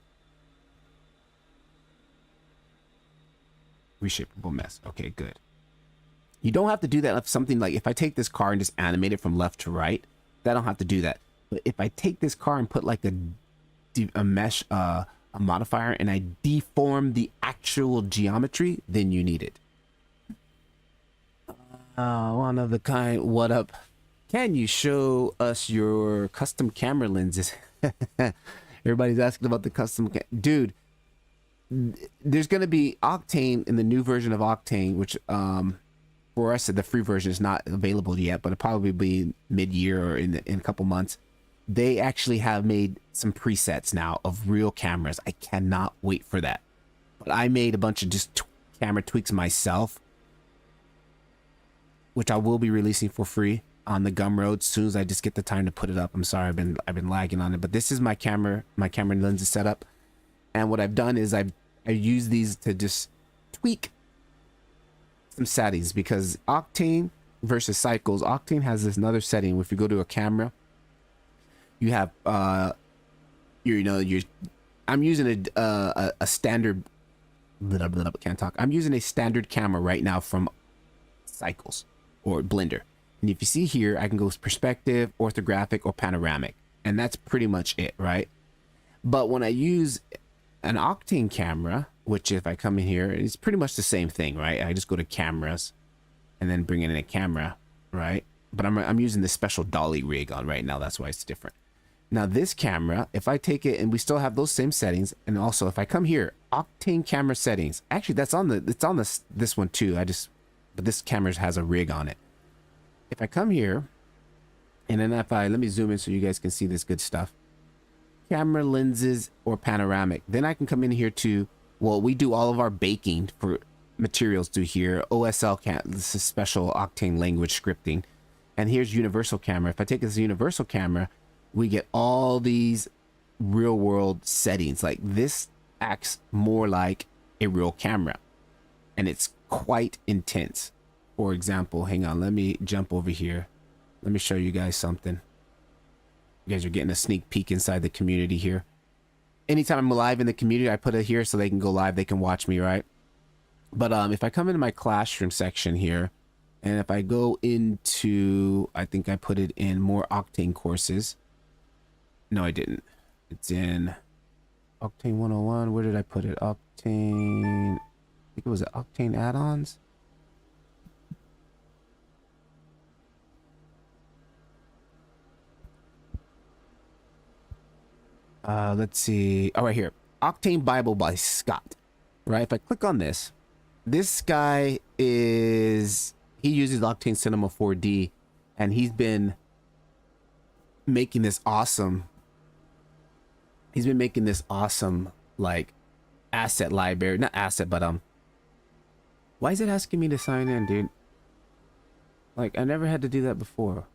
Reshapeable mess. Okay, good. You don't have to do that if something like, if I take this car and just animate it from left to right, I don't have to do that. But if I take this car and put like a mesh, a modifier, and I deform the actual geometry, then you need it. One of the kind. What up? Can you show us your custom camera lenses? Everybody's asking about the custom dude. There's gonna be Octane in the new version of Octane, which for us the free version is not available yet, but it'll probably be mid-year or in a couple months. They actually have made some presets now of real cameras. I cannot wait for that. But I made a bunch of just camera tweaks myself, which I will be releasing for free on the Gumroad as soon as I just get the time to put it up. I'm sorry, I've been lagging on it, but this is my camera lenses setup. And what I've done is I use these to just tweak some settings, because Octane versus Cycles, Octane has this another setting. If you go to a camera, you have I'm using a standard can't talk. I'm using a standard camera right now from Cycles or Blender. And if you see here, I can go perspective, orthographic, or panoramic. And that's pretty much it, right? But when I use an Octane camera, which if I come in here, it's pretty much the same thing, right? I just go to cameras and then bring in a camera, right? But I'm using this special dolly rig on right now. That's why it's different. Now this camera, if I take it and we still have those same settings, and also if I come here, Octane camera settings, actually it's on this one too. But this camera has a rig on it. If I come here, and then let me zoom in so you guys can see this good stuff. Camera lenses or panoramic. Then I can come in here to, well, we do all of our baking for materials through here. This is special Octane language scripting. And here's universal camera. If I take this universal camera, we get all these real world settings. Like this acts more like a real camera, and it's quite intense. For example, hang on, let me jump over here. Let me show you guys something. You guys are getting a sneak peek inside the community here. Anytime I'm live in the community, I put it here so they can go live, they can watch me, right? But if I come into my classroom section here, and if I go into, I think I put it in more Octane courses. No, I didn't. It's in Octane 101. Where did I put it? Octane, I think it was Octane add-ons. Let's see. Oh, right here. Octane Bible by Scott. Right? If I click on this, this guy he uses Octane Cinema 4D, and he's been making this awesome. He's been making this awesome, like, asset library. Not asset, but, why is it asking me to sign in, dude? Like, I never had to do that before.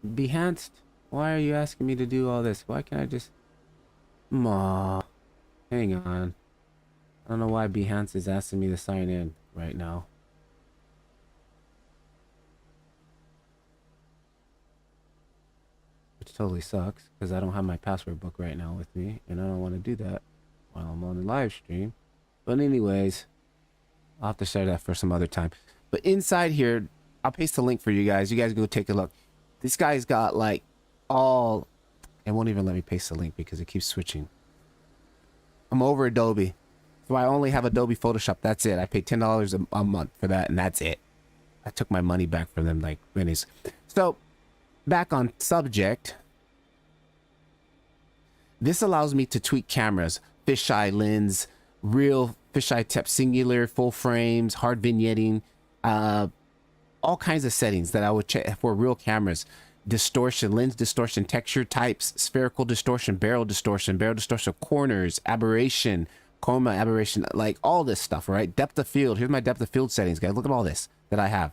Behance, why are you asking me to do all this? Why can't I just... Aw, hang on. I don't know why Behance is asking me to sign in right now. Which totally sucks, because I don't have my password book right now with me, and I don't want to do that while I'm on the live stream. But anyways, I'll have to share that for some other time. But inside here, I'll paste the link for you guys. You guys go take a look. This guy's got like all... It won't even let me paste the link because it keeps switching. I'm over Adobe. So I only have Adobe Photoshop. That's it. I pay $10 a month for that, and that's it. I took my money back from them like pennies. So, back on subject. This allows me to tweak cameras. Fisheye lens, real fisheye tip, singular, full frames, hard vignetting, all kinds of settings that I would check for real cameras. Distortion, lens distortion, texture types, spherical distortion, barrel distortion, corners, aberration, chroma aberration, like all this stuff, right? Depth of field. Here's my depth of field settings, guys. Look at all this that I have,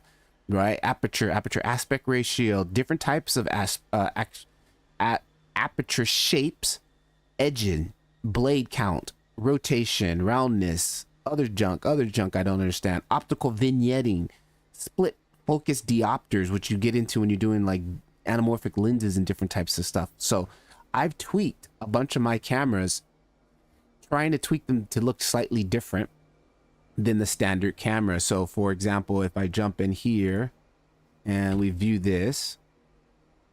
right? Aperture aspect ratio, different types of aperture shapes, edging, blade count, rotation, roundness, other junk I don't understand. Optical vignetting, split focus diopters, which you get into when you're doing like anamorphic lenses and different types of stuff. So I've tweaked a bunch of my cameras, trying to tweak them to look slightly different than the standard camera. So for example, if I jump in here and we view this,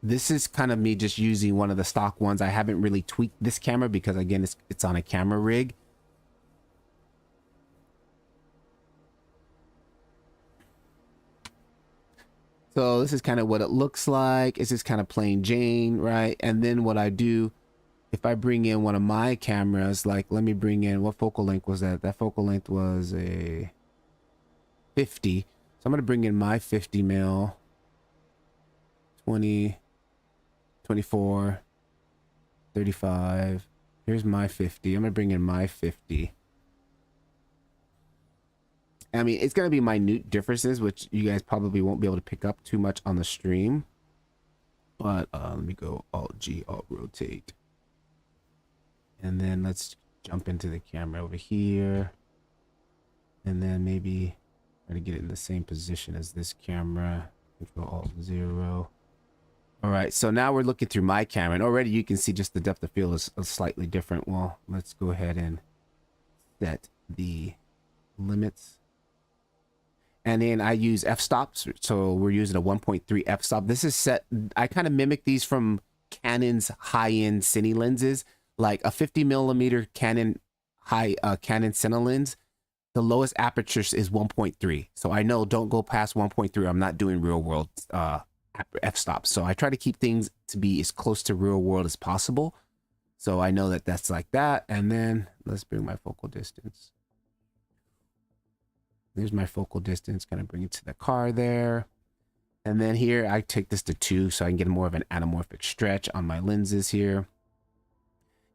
this is kind of me just using one of the stock ones. I haven't really tweaked this camera because again, it's on a camera rig. So this is kind of what it looks like. It's just kind of plain Jane, right? And then what I do, if I bring in one of my cameras, like let me bring in, what focal length was that? That focal length was a 50. So I'm going to bring in my 50 mil, 20, 24, 35. Here's my 50. I'm going to bring in my 50. I mean, it's going to be minute differences, which you guys probably won't be able to pick up too much on the stream. But let me go Alt-G, Alt-Rotate. And then let's jump into the camera over here. And then maybe try to get it in the same position as this camera. Control Alt-0. All right, so now we're looking through my camera. And already you can see just the depth of field is slightly different. Well, let's go ahead and set the limits. And then I use f-stops. So we're using a 1.3 f-stop. This is set. I kind of mimic these from Canon's high-end cine lenses, like a 50 millimeter Canon Canon cine lens. The lowest aperture is 1.3. So I know don't go past 1.3. I'm not doing real world f-stops. So I try to keep things to be as close to real world as possible. So I know that that's like that. And then let's bring my focal distance. There's my focal distance, kind of bring it to the car there. And then here, I take this to 2 so I can get more of an anamorphic stretch on my lenses here.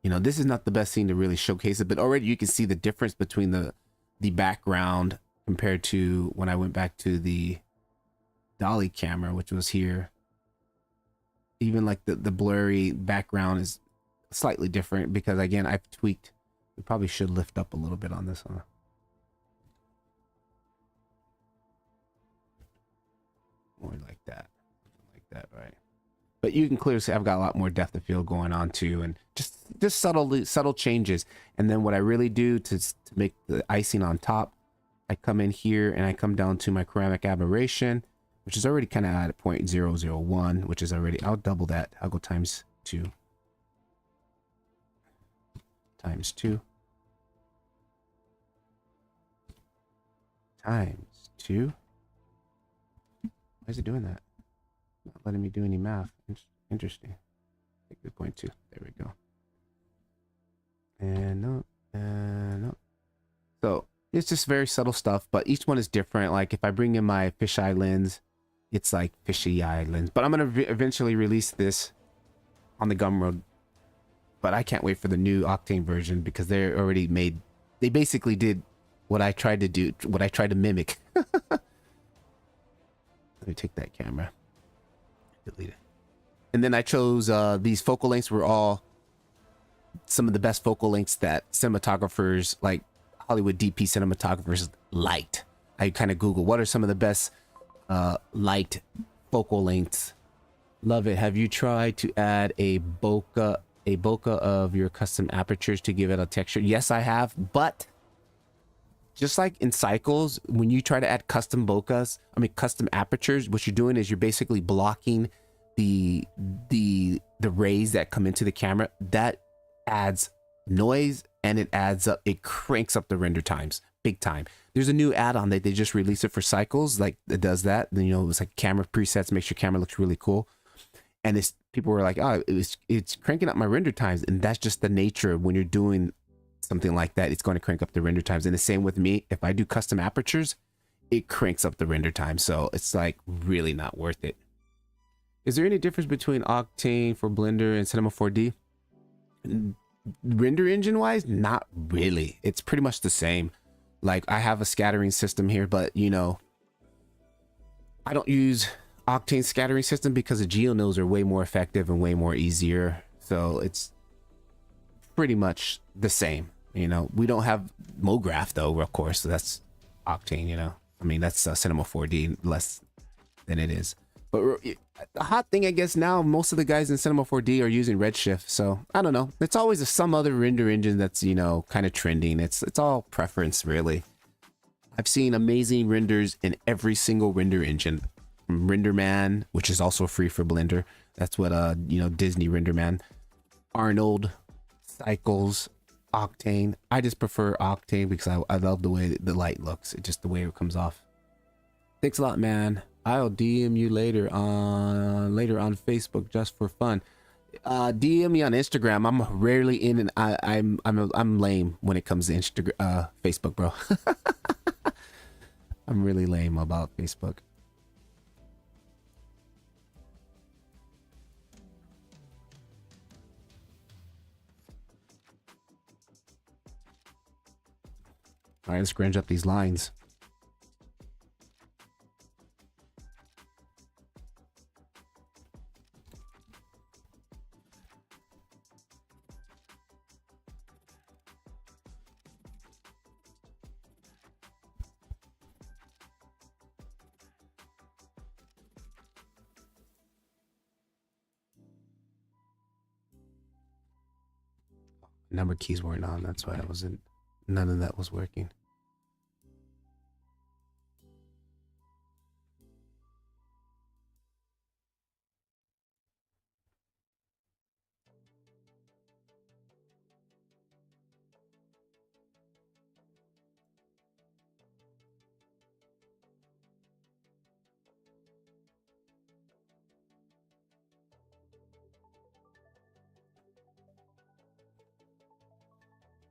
You know, this is not the best thing to really showcase it, but already you can see the difference between the background compared to when I went back to the dolly camera, which was here. Even like the blurry background is slightly different because, again, I've tweaked. We probably should lift up a little bit on this one. More like that, right? But you can clearly see I've got a lot more depth of field going on too, and just subtle changes. And then what I really do to make the icing on top, I come in here and I come down to my ceramic aberration, which is already kind of at 0.001, which is already, I'll double that. I'll go times 2. Times 2. Times 2. Why is it doing that? Not letting me do any math. Interesting. I think we're going to. There we go. And no, no. So it's just very subtle stuff, but each one is different. Like if I bring in my fisheye lens, it's like fishy eye lens. But I'm going to eventually release this on the Gumroad. But I can't wait for the new Octane version because they're already made. They basically did what I tried to do, what I tried to mimic. Let me take that camera, delete it. And then I chose these focal lengths were all some of the best focal lengths that cinematographers, like Hollywood DP cinematographers, liked. I kind of Google what are some of the best liked focal lengths. Love it. Have you tried to add a bokeh of your custom apertures to give it a texture? Yes, I have, but just like in cycles, when you try to add custom bokehs, custom apertures, what you're doing is you're basically blocking the rays that come into the camera. That adds noise and it cranks up the render times big time. There's a new add-on that they just released it for cycles, like it does that. Then, you know, it's like camera presets, makes your camera looks really cool. And people were like, oh, it's cranking up my render times, and that's just the nature of when you're doing something like that. It's going to crank up the render times. And the same with me. If I do custom apertures, it cranks up the render time. So it's like really not worth it. Is there any difference between Octane for Blender and Cinema 4D? Render engine wise, not really. It's pretty much the same. Like I have a scattering system here, but you know, I don't use Octane scattering system because the GeoNodes are way more effective and way more easier. So it's pretty much the same. You know, we don't have MoGraph though, of course. So that's Octane, you know. I mean, that's Cinema 4D less than it is. But the hot thing, I guess, now most of the guys in Cinema 4D are using Redshift. So I don't know. It's always some other render engine that's, you know, kind of trending. It's all preference, really. I've seen amazing renders in every single render engine. From RenderMan, which is also free for Blender. That's what you know, Disney RenderMan. Arnold, Cycles, Octane. I just prefer Octane because I love the way the light looks. It's just the way it comes off. Thanks a lot, man. I'll DM you later on Facebook just for fun. DM me on Instagram. I'm rarely in, and I'm lame when it comes to Facebook, bro. I'm really lame about Facebook. All right, let's scrunch up these lines. Number keys weren't on, that's why I wasn't none of that was working.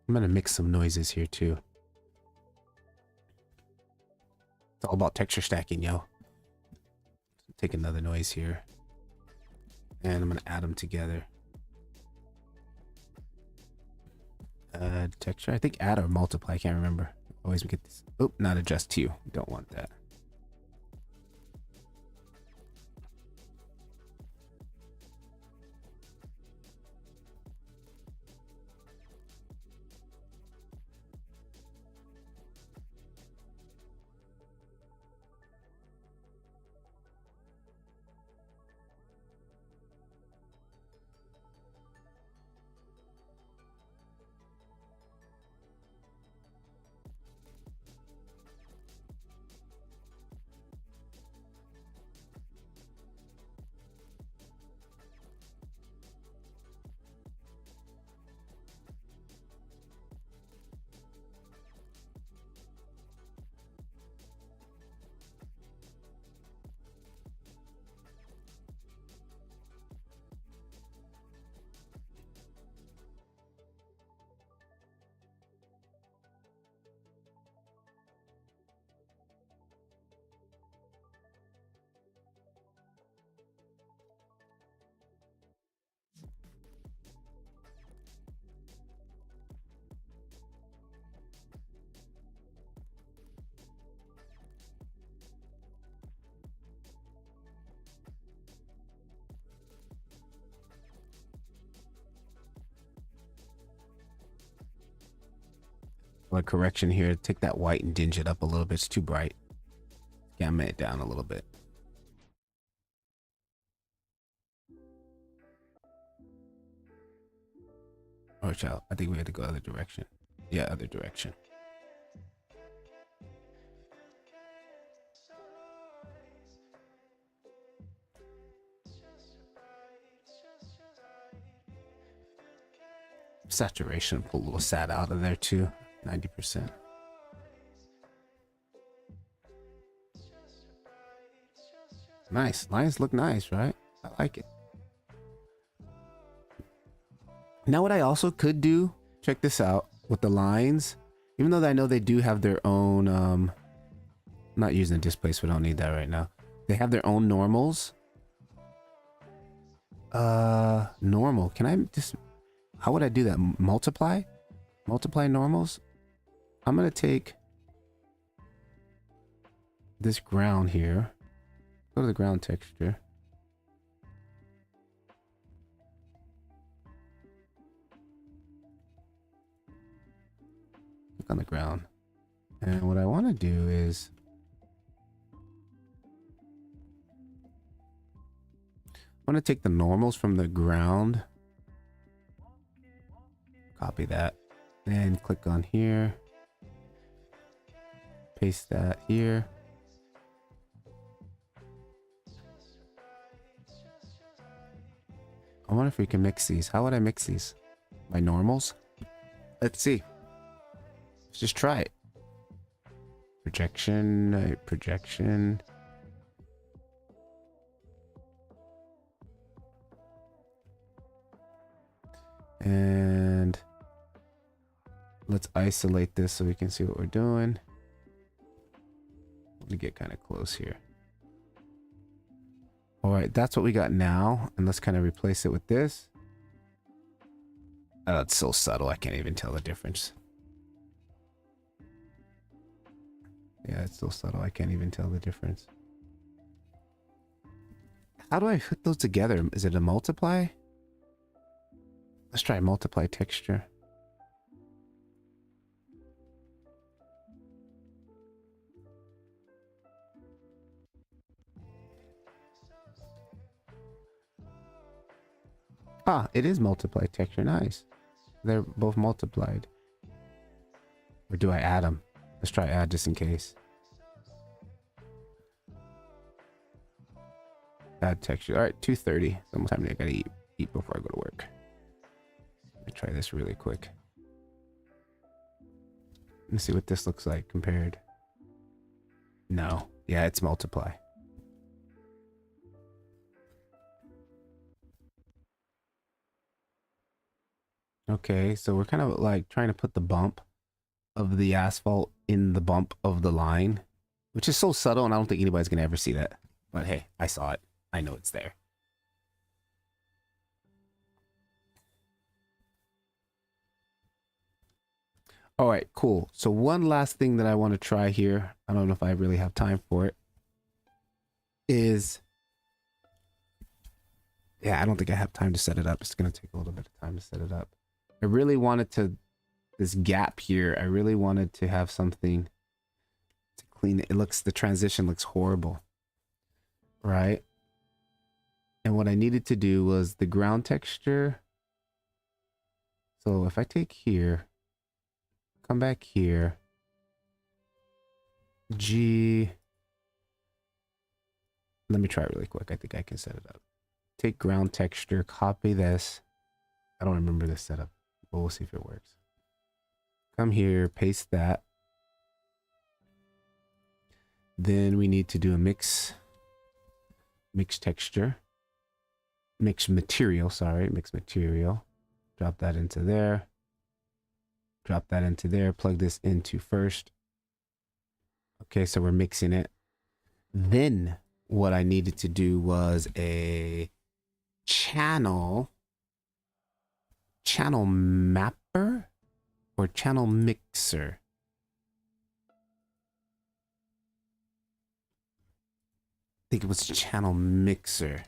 I'm gonna mix some noises here too. It's all about texture stacking, yo. Take another noise here. And I'm gonna add them together. Add texture. I think add or multiply. I can't remember. Always get this. Oh, not adjust to. Don't want that. A correction here. Take that white and dinge it up a little bit. It's too bright. Gamma it down a little bit. Watch out. I think we had to go other direction. Yeah, other direction. Saturation, pull a little sat out of there too. 90%. Nice. Lines look nice, right? I like it. Now what I also could do, check this out, with the lines, even though I know they do have their own, I'm not using displace, we don't need that right now. They have their own normals. Normal, can I just, how would I do that? Multiply normals? I'm gonna take this ground here, go to the ground texture. Click on the ground. And what I want to do is I want to take the normals from the ground, copy that, and click on here, paste that here. I wonder if we can mix these. How would I mix these? By normals? Let's see. Let's just try it. Projection, projection. And let's isolate this so we can see what we're doing. Let me get kind of close here. All right, that's what we got now. And let's kind of replace it with this. Oh, it's so subtle, I can't even tell the difference. Yeah, it's so subtle, I can't even tell the difference. How do I put those together? Is it a multiply? Let's try multiply texture. Ah, it is multiply texture. Nice. They're both multiplied. Or do I add them? Let's try add just in case. Add texture. All right, 2:30. It's almost time I gotta eat before I go to work. Let me try this really quick. Let's see what this looks like compared. No. Yeah, it's multiply. Okay, so we're kind of like trying to put the bump of the asphalt in the bump of the line, which is so subtle, and I don't think anybody's gonna ever see that. But hey, I saw it. I know it's there. All right, cool. So one last thing that I want to try here, I don't know if I really have time for it, is, yeah, I don't think I have time to set it up. It's going to take a little bit of time to set it up. I really wanted to, this gap here, I really wanted to have something to clean it. It looks, the transition looks horrible, right? And what I needed to do was the ground texture. So if I take here, come back here, G, let me try it really quick. I think I can set it up. Take ground texture, copy this. I don't remember this setup, but we'll see if it works. Come here, paste that. Then we need to do a mix texture, mix material, sorry, mix material. Drop that into there. Drop that into there, plug this into first. Okay, so we're mixing it. Then what I needed to do was a channel mapper or channel mixer. I think it was channel mixer.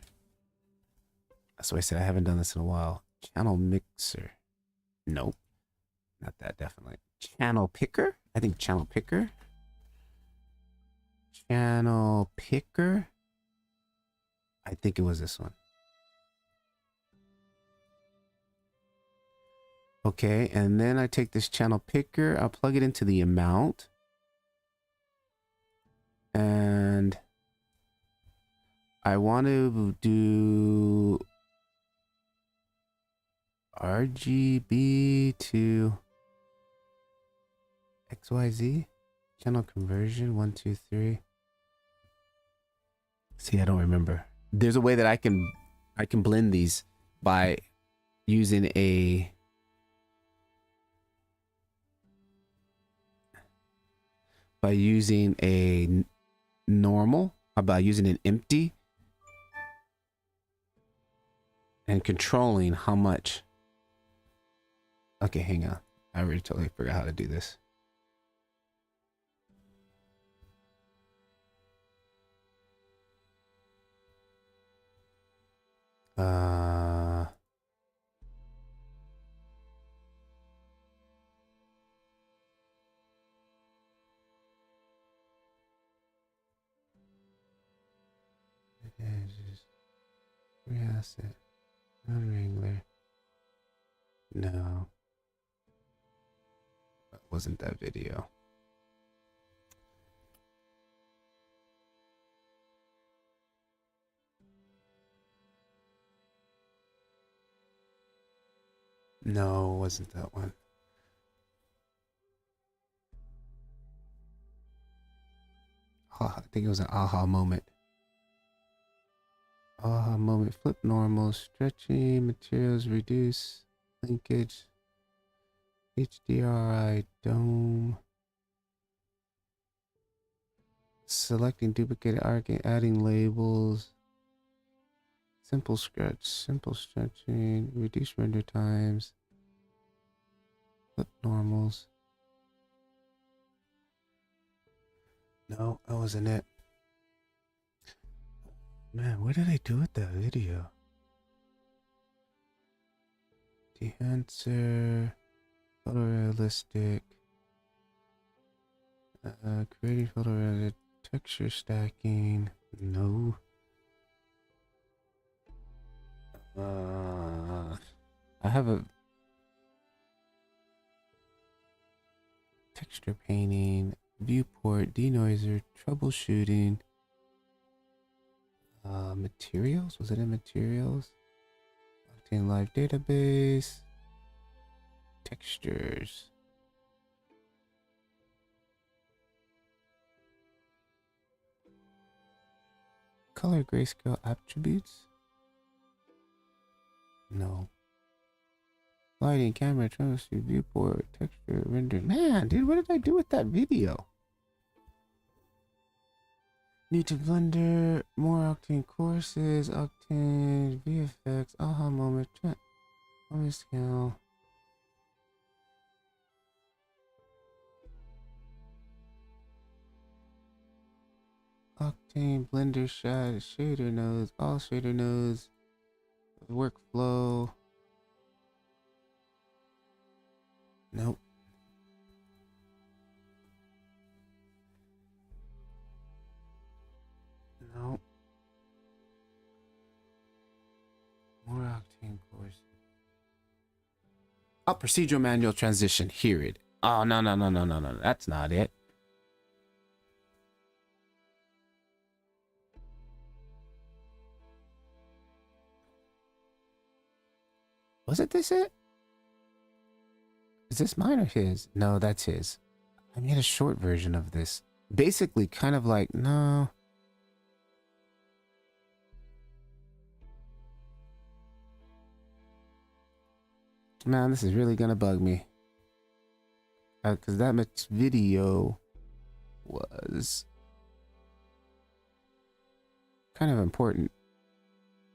That's what I said. I haven't done this in a while. Channel mixer. Nope. Not that, definitely. Channel picker? I think channel picker. Channel picker? I think it was this one. Okay, and then I take this channel picker, I'll plug it into the amount. And I want to do RGB to XYZ. Channel conversion, 1, 2, 3. See, I don't remember. There's a way that I can blend these by using a normal, by using an empty and controlling how much. Okay, hang on. I already totally forgot how to do this. Reasset, non-wrangler. No, that wasn't that video. No, it wasn't that one. I think it was an aha moment. Aha moment. Flip normal. Stretching. Materials. Reduce. Linkage. HDRI. Dome. Selecting duplicated arc. Adding labels. Simple stretch. Simple stretching. Reduce render times. Flip normals. No, that wasn't it. Man, what did I do with that video? Dehancer, photorealistic, creating photorealistic, texture stacking, no. I have a texture painting, viewport, denoiser, troubleshooting, materials. Was it in materials? Octane live database, textures. Color grayscale attributes? No. Lighting, camera, troubleshoot, viewport, texture, render. Man, dude, what did I do with that video? New to Blender, more Octane courses, Octane, VFX, aha moment, moment scale. Octane, Blender, shader nodes, all shader nodes, workflow. Nope. Nope. More Octane course. Oh, procedural manual transition. Hear it. Oh, no. That's not it. Was it this it? Is this mine or his? No, that's his. I made a short version of this. Basically, kind of like, no. Man, this is really gonna bug me. Because that much video was kind of important.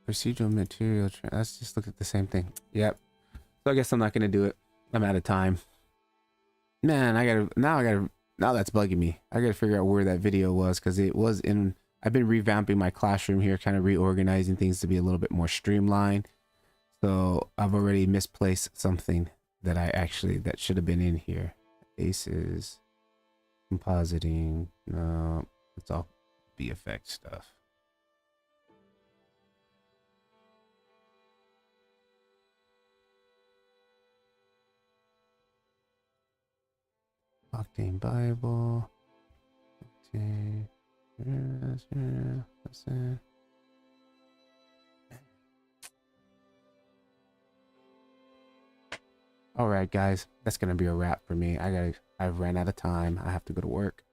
Procedural material. Let's just look at the same thing. Yep. So I guess I'm not gonna do it. I'm out of time. Man, now that's bugging me. I gotta figure out where that video was, because it was in. I've been revamping my classroom here, kind of reorganizing things to be a little bit more streamlined. So I've already misplaced something that should have been in here. Aces, compositing. No, it's all VFX stuff. Octane Bible. Octane. That's it. All right, guys, that's gonna be a wrap for me. I've ran out of time. I have to go to work,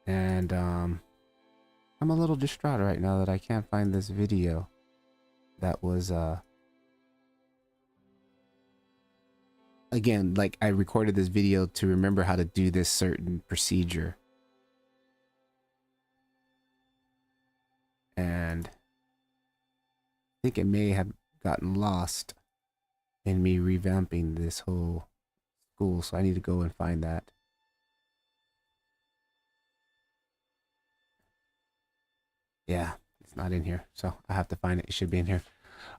and I'm a little distraught right now that I can't find this video. That was again, like, I recorded this video to remember how to do this certain procedure, and I think it may have gotten lost in me revamping this whole school, so I need to go and find that. Yeah, it's not in here, so I have to find it. It should be in here.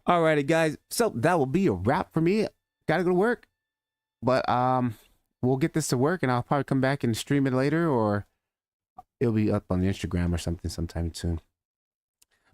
Alrighty, guys, so that will be a wrap for me. Gotta go to work, but we'll get this to work, and I'll probably come back and stream it later, or it'll be up on Instagram or something sometime soon.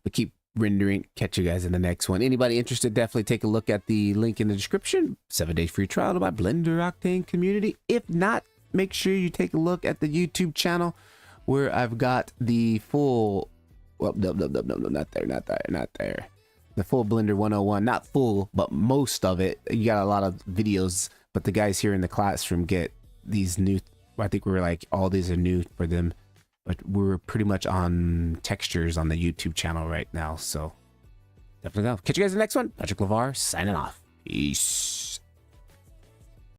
But keep rendering. Catch you guys in the next one. Anybody interested, definitely take a look at the link in the description. 7-day free trial to my Blender Octane community. If not, make sure you take a look at the YouTube channel, where I've got the full, well, no, not there. The full Blender 101, not full, but most of it. You got a lot of videos, but the guys here in the classroom get these new, I think we're like, all these are new for them. But we're pretty much on textures on the YouTube channel right now. So definitely go. Catch you guys in the next one. Patrick LeVar signing off. Peace.